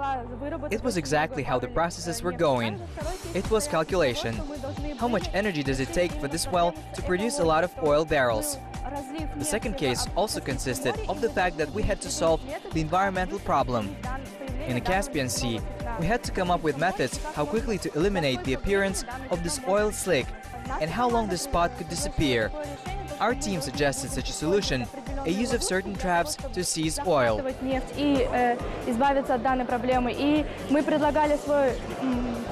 It was exactly how the processes were going. It was calculation. How much energy does it take for this well to produce a lot of oil barrels? The second case also consisted of the fact that we had to solve the environmental problem. In the Caspian Sea, we had to come up with methods how quickly to eliminate the appearance of this oil slick and how long the spot could disappear. Our team suggested such a solution, a use of certain traps to seize oil. Избавиться от данной проблемы. И мы предлагали свой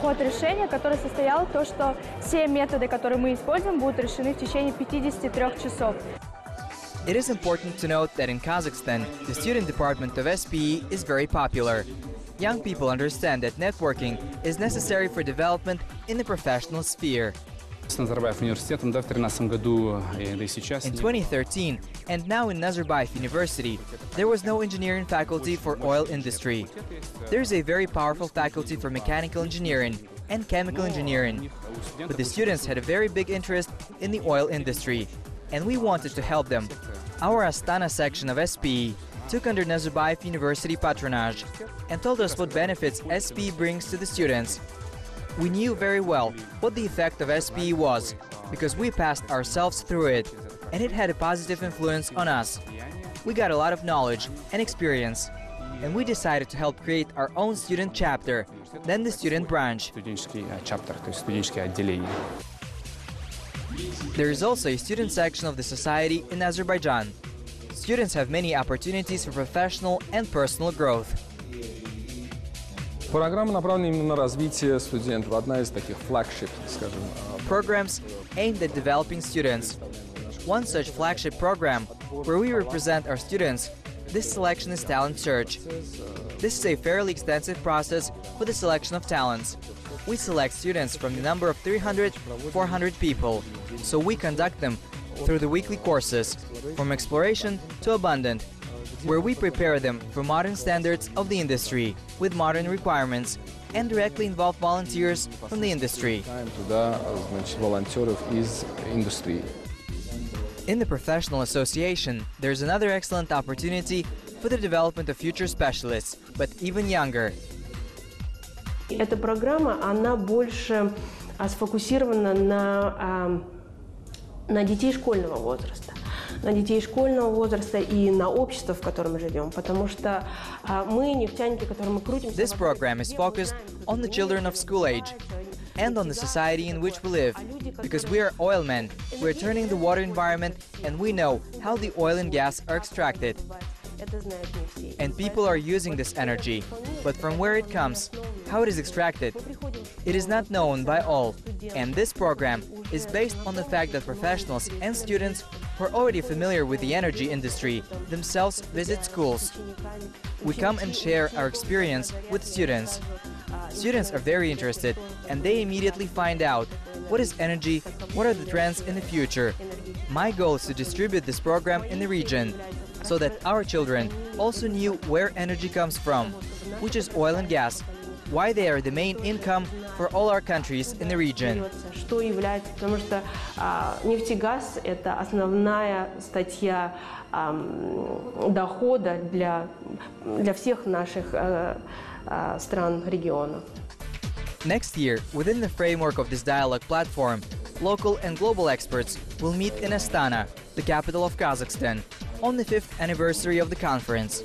ход решения, который состоял в том, что все методы, которые мы используем, будут решены в течение 53 часов. It is important to note that in Kazakhstan, the student department of SPE is very popular. Young people understand that networking is necessary for development in the professional sphere. С Назарбаев университетом, да, в 2013 году, да и сейчас. In 2013, and now in Nazarbayev University, there was no engineering faculty for oil industry. There is a very powerful faculty for mechanical engineering and chemical engineering, but the students had a very big interest in the oil industry, and we wanted to help them. Our Astana section of SPE took under Nazarbayev University patronage and told us what benefits SPE brings to the students. We knew very well what the effect of SPE was, because we passed ourselves through it, and it had a positive influence on us. We got a lot of knowledge and experience, and we decided to help create our own student chapter, then the student branch. There is also a student section of the society in Azerbaijan. Students have many opportunities for professional and personal growth. Программа направлена именно на развитие студентов. Одна из таких flagship, скажем. Programs aimed at developing students. one such flagship program where we represent our students. This selection is Talent Search. This is a fairly extensive process for the selection of talents. We select students from the number of 300-400 people, so we conduct them through the weekly courses, from exploration to abundant, where we prepare them for modern standards of the industry, with modern requirements, and directly involve volunteers from the industry. In the professional association, there's another excellent opportunity for the development of future specialists, but even younger. Эта программа, она больше сфокусирована на детей школьного возраста. На детей школьного возраста и на общество, в котором мы живем, потому что мы, нефтяники, которые мы крутимся... This program is focused on the children of school age and on the society in which we live, because we are oilmen, we're turning the water environment, and we know how the oil and gas are extracted. And people are using this energy, but from where it comes, how it is extracted, it is not known by all. And this program is based on the fact that professionals and students who are already familiar with the energy industry themselves visit schools. We come and share our experience with students. Students are very interested, and they immediately find out what is energy, what are the trends in the future. My goal is to distribute this program in the region, so that our children also knew where energy comes from, which is oil and gas, why they are the main income for all our countries in the region. Что является, потому что нефть и газ – это основная статья дохода для всех наших стран региона. Next year, within the framework of this dialogue platform, local and global experts will meet in Astana, the capital of Kazakhstan, on the 5th anniversary of the conference.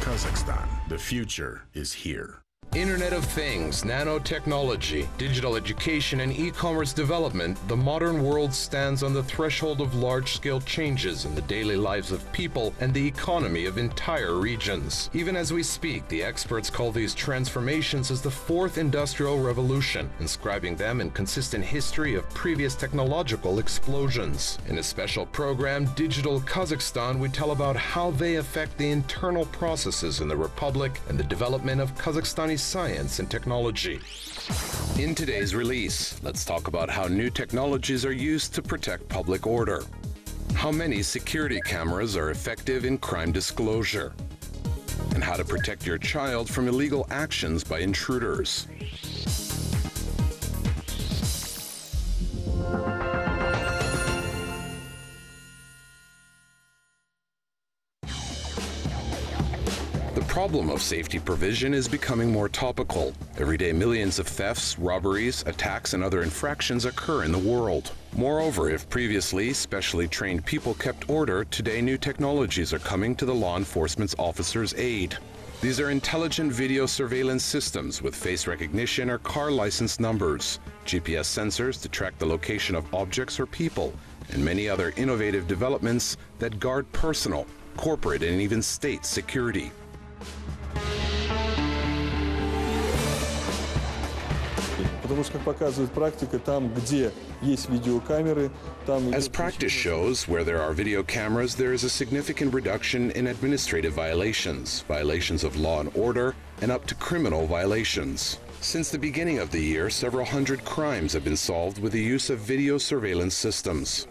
Kazakhstan, the future is here. Internet of Things, nanotechnology, digital education, and e-commerce development, the modern world stands on the threshold of large-scale changes in the daily lives of people and the economy of entire regions. Even as we speak, the experts call these transformations as the fourth industrial revolution, inscribing them in consistent history of previous technological explosions. In a special program, Digital Kazakhstan, we tell about how they affect the internal processes in the Republic and the development of Kazakhstani science and technology. In today's release, let's talk about how new technologies are used to protect public order. How many security cameras are effective in crime disclosure? And how to protect your child from illegal actions by intruders. The problem of safety provision is becoming more topical. Every day, millions of thefts, robberies, attacks, and other infractions occur in the world. Moreover, if previously specially trained people kept order, today new technologies are coming to the law enforcement's officers' aid. These are intelligent video surveillance systems with face recognition or car license numbers, GPS sensors to track the location of objects or people, and many other innovative developments that guard personal, corporate, and even state security. As practice shows, where there are video cameras, there is a significant reduction in administrative violations, violations of law and order, and up to criminal violations. Since the beginning of the year, several hundred crimes have been solved with the use of video surveillance systems.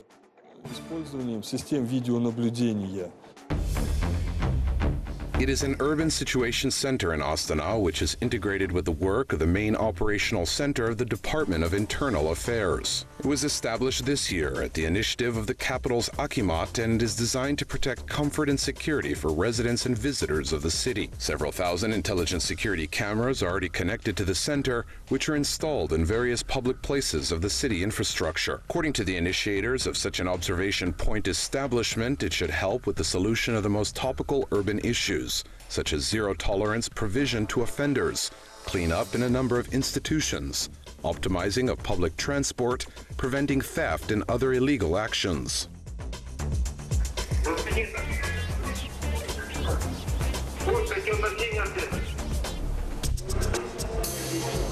It is an urban situation center in Astana, which is integrated with the work of the main operational center of the Department of Internal Affairs. It was established this year at the initiative of the capital's Akimat and is designed to protect comfort and security for residents and visitors of the city. Several thousand intelligent security cameras are already connected to the center, which are installed in various public places of the city infrastructure. According to the initiators of such an observation point establishment, it should help with the solution of the most topical urban issues, such as zero-tolerance provision to offenders, cleanup in a number of institutions, optimizing of public transport, preventing theft and other illegal actions.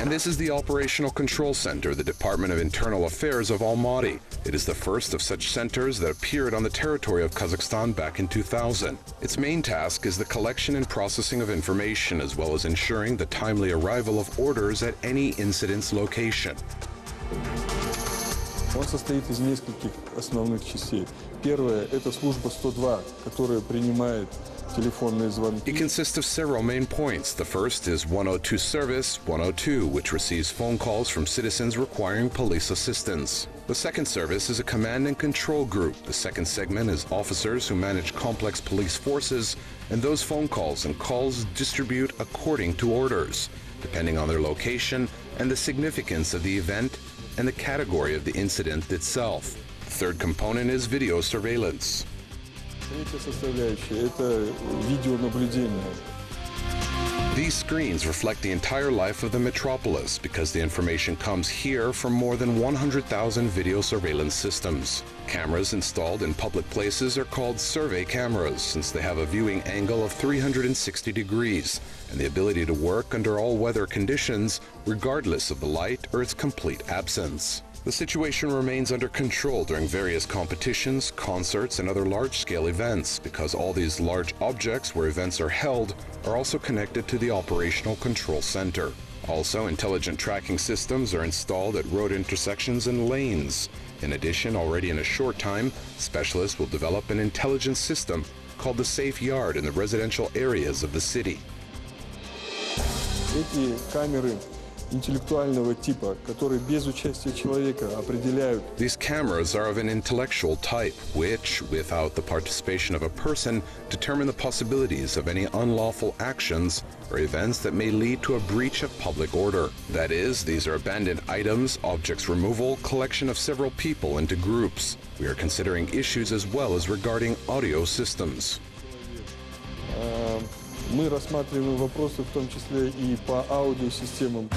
And this is the Operational Control Center, the Department of Internal Affairs of Almaty. It is the first of such centers that appeared on the territory of Kazakhstan back in 2000. Its main task is the collection and processing of information, as well as ensuring the timely arrival of orders at any incident's location. Он состоит из нескольких основных частей. Первая – это служба 102, которая принимает телефонные звонки. It consists of several main points. The first is 102 Service 102, which receives phone calls from citizens requiring police assistance. The second service is a command and control group. The second segment is officers who manage complex police forces, and those phone calls and calls distribute according to orders, depending on their location and the significance of the event and the category of the incident itself. The third component is video surveillance. Третья составляющая – это видеонаблюдение. These screens reflect the entire life of the metropolis because the information comes here from more than 100,000 video surveillance systems. Cameras installed in public places are called survey cameras since they have a viewing angle of 360 degrees and the ability to work under all weather conditions regardless of the light or its complete absence. The situation remains under control during various competitions, concerts, and other large-scale events because all these large objects where events are held are also connected to the Operational Control Center. Also, intelligent tracking systems are installed at road intersections and lanes. In addition, already in a short time, specialists will develop an intelligence system called the Safe Yard in the residential areas of the city. Эти камеры интеллектуального типа, которые без участия человека определяют. These cameras are of an intellectual type, which, without the participation of a person, determine the possibilities of any unlawful actions or events that may lead to a breach of public order. That is, these are abandoned items, objects removal, collection of several people into groups. We are considering issues as well as regarding audio systems. Мы рассматриваем вопросы в том числе и по аудиосистемам.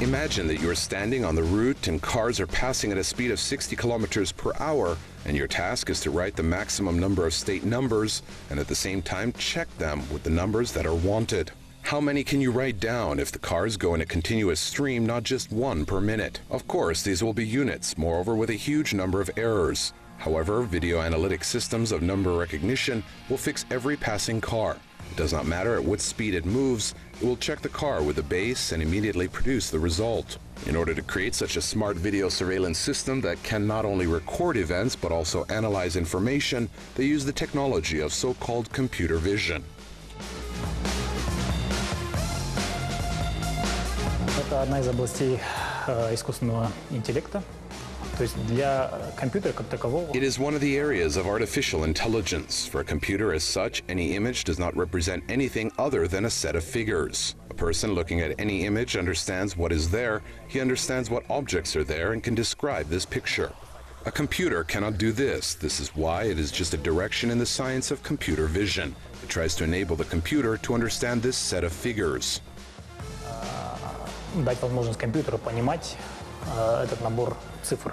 Imagine that you are standing on the route and cars are passing at a speed of 60 kilometers per hour, and your task is to write the maximum number of state numbers and at the same time check them with the numbers that are wanted. How many can you write down if the cars go in a continuous stream, not just one per minute? Of course, these will be units, moreover with a huge number of errors. However, video analytic systems of number recognition will fix every passing car. It does not matter at what speed it moves, it will check the car with the base and immediately produce the result. In order to create such a smart video surveillance system that can not only record events but also analyze information, they use the technology of so-called computer vision. Это одна из областей искусственного интеллекта. It is one of the areas of artificial intelligence. For a computer as such, any image does not represent anything other than a set of figures. A person looking at any image understands what is there, he understands what objects are there and can describe this picture. A computer cannot do this. This is why it is just a direction in the science of computer vision. It tries to enable the computer to understand this set of figures. Дать возможность компьютеру понимать этот набор цифр.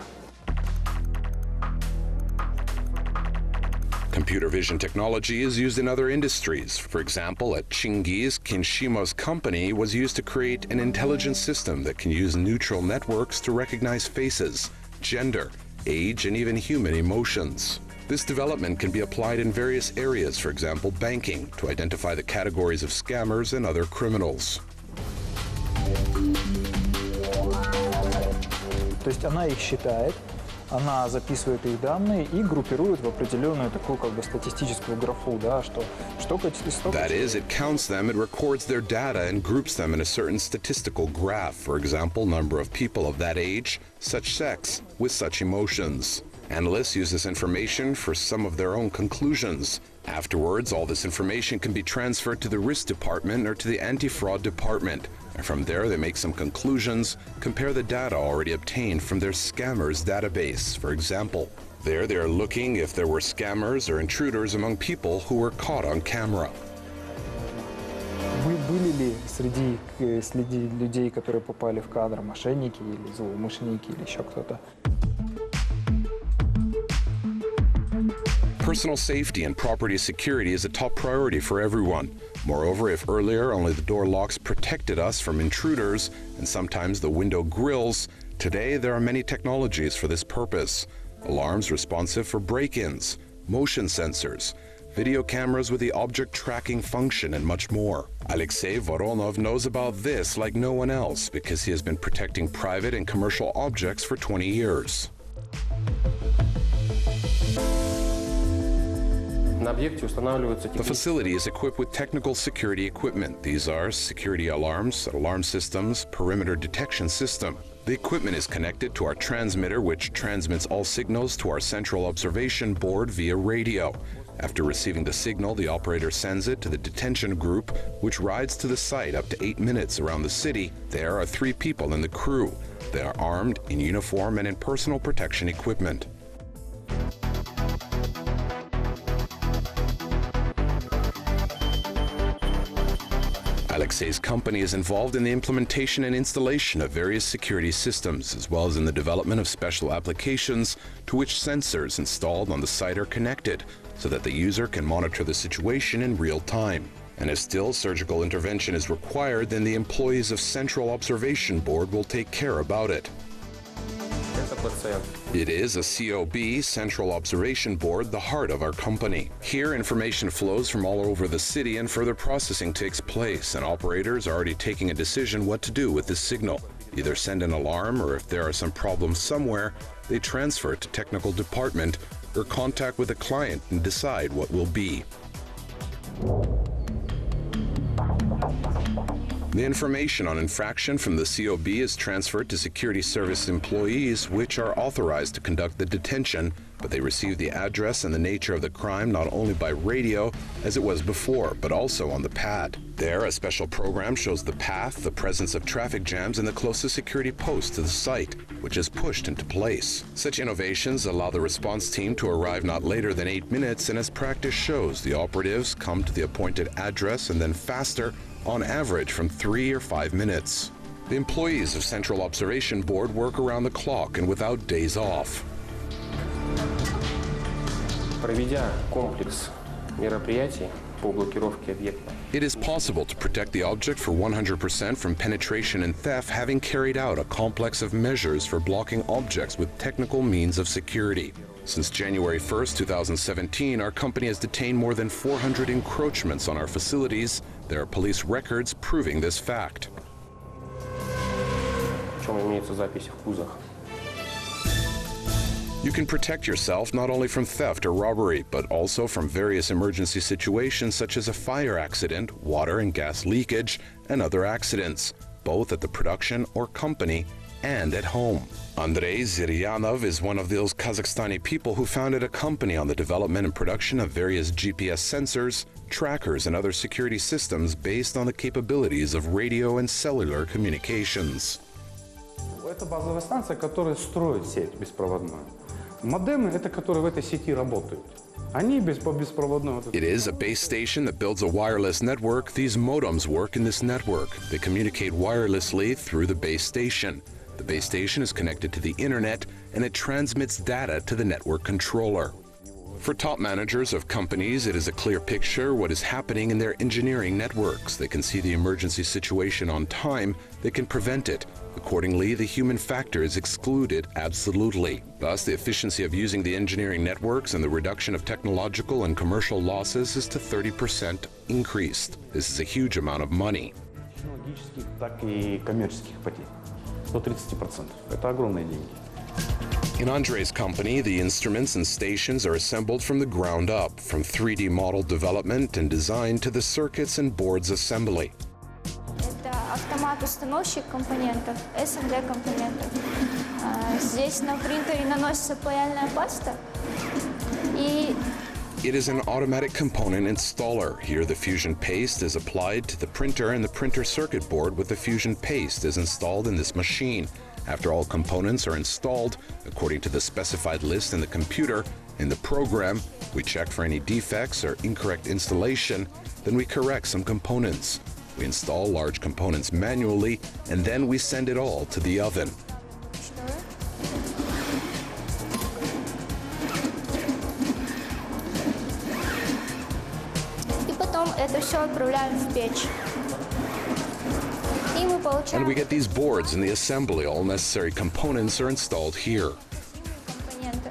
Computer vision technology is used in other industries. For example, at Chingiz, Kinshima's company was used to create an intelligent system that can use neural networks to recognize faces, gender, age, and even human emotions. This development can be applied in various areas, for example, banking, to identify the categories of scammers and other criminals. То есть она их считает, она записывает их данные и группирует в определенную такую как бы статистическую графу, да, что That is, it counts them, it records their data and groups them in a certain statistical graph. For example, number of people of that age, such sex, with such emotions. Analysts use this information for some of their own conclusions. Afterwards, all this information can be transferred to the risk department or to the anti-fraud department. And from there, they make some conclusions, compare the data already obtained from their scammers database. For example, there they are looking if there were scammers or intruders among people who were caught on camera. Были ли среди людей, которые попали в кадр, мошенники или злоумышленники или еще кто-то? Personal safety and property security is a top priority for everyone. Moreover, if earlier only the door locks protected us from intruders and sometimes the window grills, today there are many technologies for this purpose. Alarms responsive for break-ins, motion sensors, video cameras with the object tracking function, and much more. Alexei Voronov knows about this like no one else because he has been protecting private and commercial objects for 20 years. The facility is equipped with technical security equipment. These are security alarms, alarm systems, perimeter detection system. The equipment is connected to our transmitter, which transmits all signals to our central observation board via radio. After receiving the signal, the operator sends it to the detention group, which rides to the site up to 8 minutes around the city. There are 3 people in the crew. They are armed, in uniform, and in personal protection equipment. Alexei's company is involved in the implementation and installation of various security systems, as well as in the development of special applications to which sensors installed on the site are connected, so that the user can monitor the situation in real time. And if still surgical intervention is required, then the employees of Central Observation Board will take care about it. It is a COB, Central Observation Board, the heart of our company. Here, information flows from all over the city and further processing takes place, and operators are already taking a decision what to do with this signal. Either send an alarm, or if there are some problems somewhere, they transfer it to technical department or contact with the client and decide what will be. The information on infraction from the COB is transferred to security service employees, which are authorized to conduct the detention, but they receive the address and the nature of the crime not only by radio, as it was before, but also on the pad. There, a special program shows the path, the presence of traffic jams, and the closest security post to the site, which is pushed into place. Such innovations allow the response team to arrive not later than 8 minutes, and as practice shows, the operatives come to the appointed address and then faster, on average from 3 or 5 minutes. The employees of Central Observation Board work around the clock and without days off. It is possible to protect the object for 100% from penetration and theft, having carried out a complex of measures for blocking objects with technical means of security. Since January 1st, 2017, our company has detained more than 400 encroachments on our facilities. There are police records proving this fact. You can protect yourself not only from theft or robbery, but also from various emergency situations such as a fire accident, water and gas leakage, and other accidents, both at the production or company and at home. Andrei Ziryanov is one of those Kazakhstani people who founded a company on the development and production of various GPS sensors, trackers, and other security systems based on the capabilities of radio and cellular communications. Это базовая станция, которая строит сеть беспроводную. Модемы — это которые в этой сети работают. Они по беспроводному. It is a base station that builds a wireless network. These modems work in this network. They communicate wirelessly through the base station. The base station is connected to the internet and it transmits data to the network controller. For top managers of companies, it is a clear picture what is happening in their engineering networks. They can see the emergency situation on time. They can prevent it. Accordingly, the human factor is excluded absolutely. Thus, the efficiency of using the engineering networks and the reduction of technological and commercial losses is to 30% increased. This is a huge amount of money. Технологических, так и коммерческих потерь. До 30%. Это огромные деньги. In Andrei's company, the instruments and stations are assembled from the ground up, from 3D model development and design to the circuits and boards assembly. Это автомат-установщик компонентов, СМД компонентов. Здесь на принтере наносится паяльная паста и It is an automatic component installer. Here the fusion paste is applied to the printer and the printer circuit board with the fusion paste is installed in this machine. After all components are installed, according to the specified list in the computer, in the program, we check for any defects or incorrect installation, then we correct some components. We install large components manually, and then we send it all to the oven. И потом это все отправляем в печь. И мы получаем And we get these boards in the assembly. All necessary components are installed here. компоненты.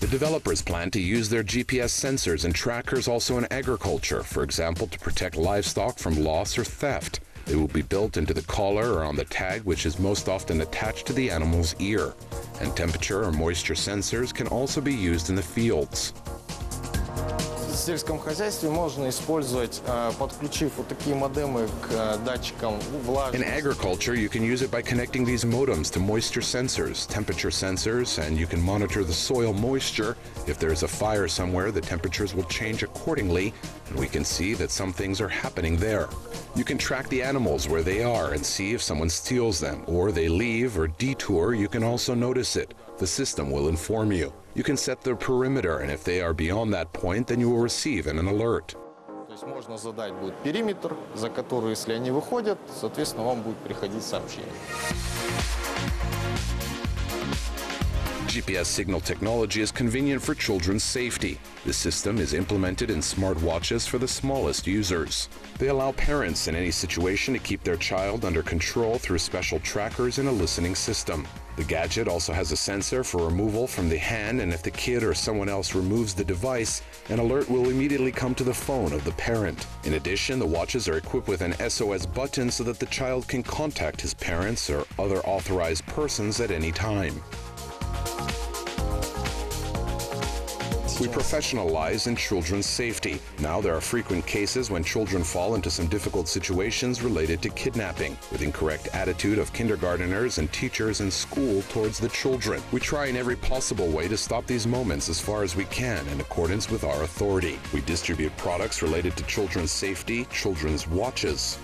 The developers plan to use their GPS sensors and trackers also in agriculture, for example, to protect livestock from loss or theft. They will be built into the collar or on the tag, which is most often attached to the animal's ear. And temperature or moisture sensors can also be used in the fields. В сельском хозяйстве можно использовать, подключив вот такие модемы к датчикам влажности. In agriculture, you can use it by connecting these modems to moisture sensors, temperature sensors, and you can monitor the soil moisture. If there is a fire somewhere, the temperatures will change accordingly, and we can see that some things are happening there. You can track the animals where they are and see if someone steals them, or they leave or detour, you can also notice it. The system will inform you. You can set the perimeter, and if they are beyond that point, then you will receive an alert. То есть можно задать будет периметр, за который, если они выходят, соответственно, вам будет приходить сообщение. GPS signal technology is convenient for children's safety. The system is implemented in smartwatches for the smallest users. They allow parents in any situation to keep their child under control through special trackers and a listening system. The gadget also has a sensor for removal from the hand, and if the kid or someone else removes the device, an alert will immediately come to the phone of the parent. In addition, the watches are equipped with an SOS button so that the child can contact his parents or other authorized persons at any time. We professionalize in children's safety. Now there are frequent cases when children fall into some difficult situations related to kidnapping, with incorrect attitude of kindergarteners and teachers in school towards the children. We try in every possible way to stop these moments as far as we can in accordance with our authority. We distribute products related to children's safety, children's watches.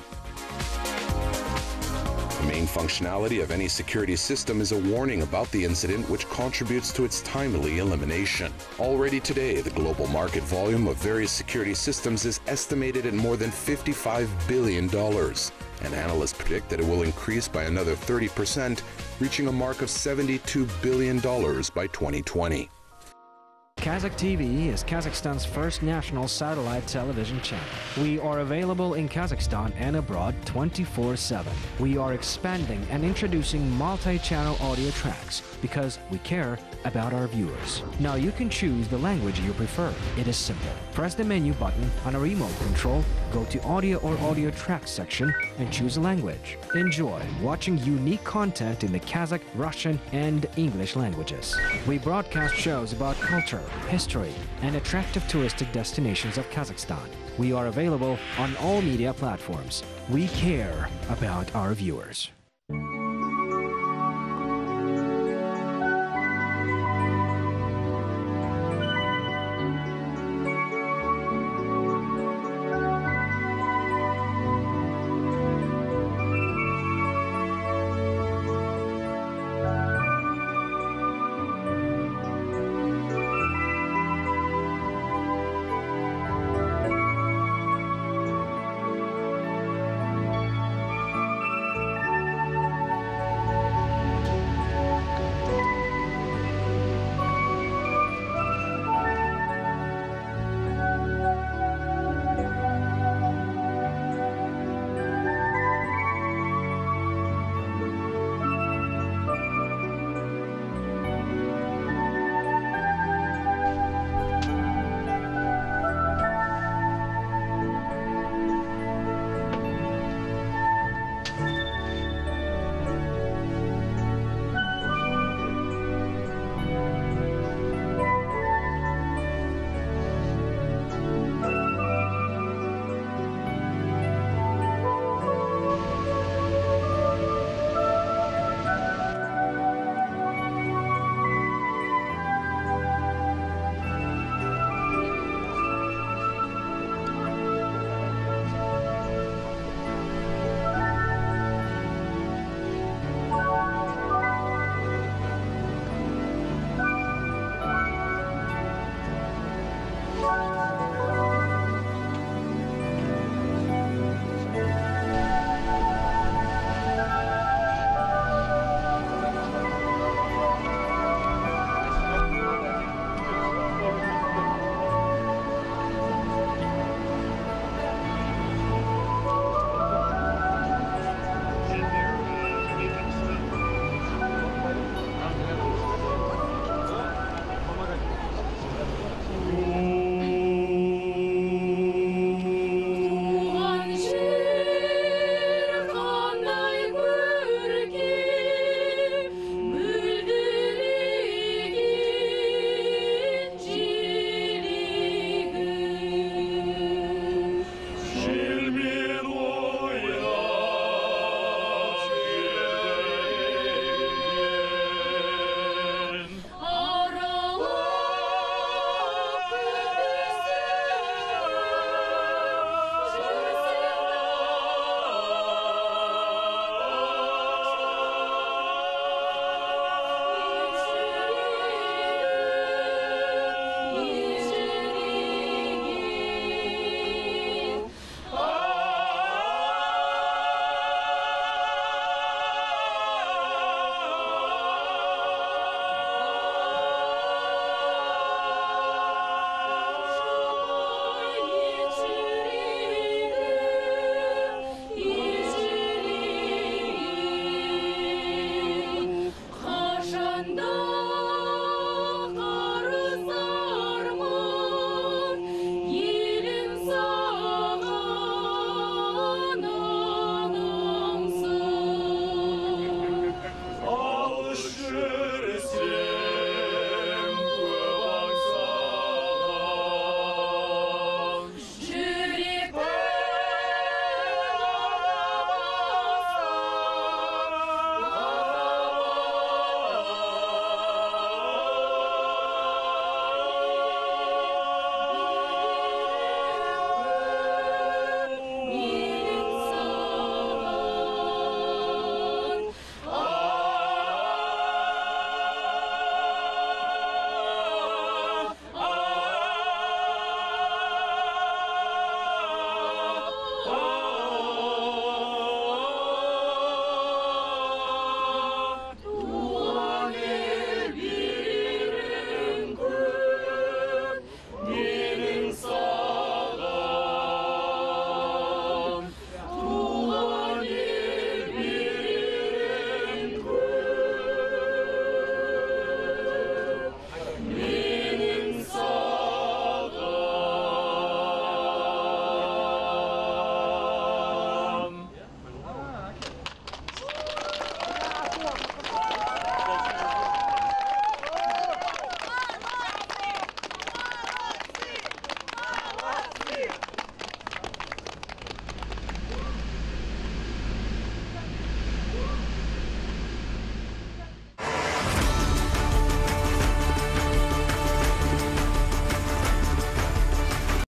The main functionality of any security system is a warning about the incident, which contributes to its timely elimination. Already today, the global market volume of various security systems is estimated at more than $55 billion, and analysts predict that it will increase by another 30%, reaching a mark of $72 billion by 2020. Kazakh TV is Kazakhstan's first national satellite television channel. We are available in Kazakhstan and abroad 24/7. We are expanding and introducing multi-channel audio tracks because we care about our viewers. Now you can choose the language you prefer. It is simple. Press the menu button on a remote control, go to audio or audio tracks section and choose a language. Enjoy watching unique content in the Kazakh, Russian and English languages. We broadcast shows about culture, history and attractive touristic destinations of Kazakhstan. We are available on all media platforms. We care about our viewers.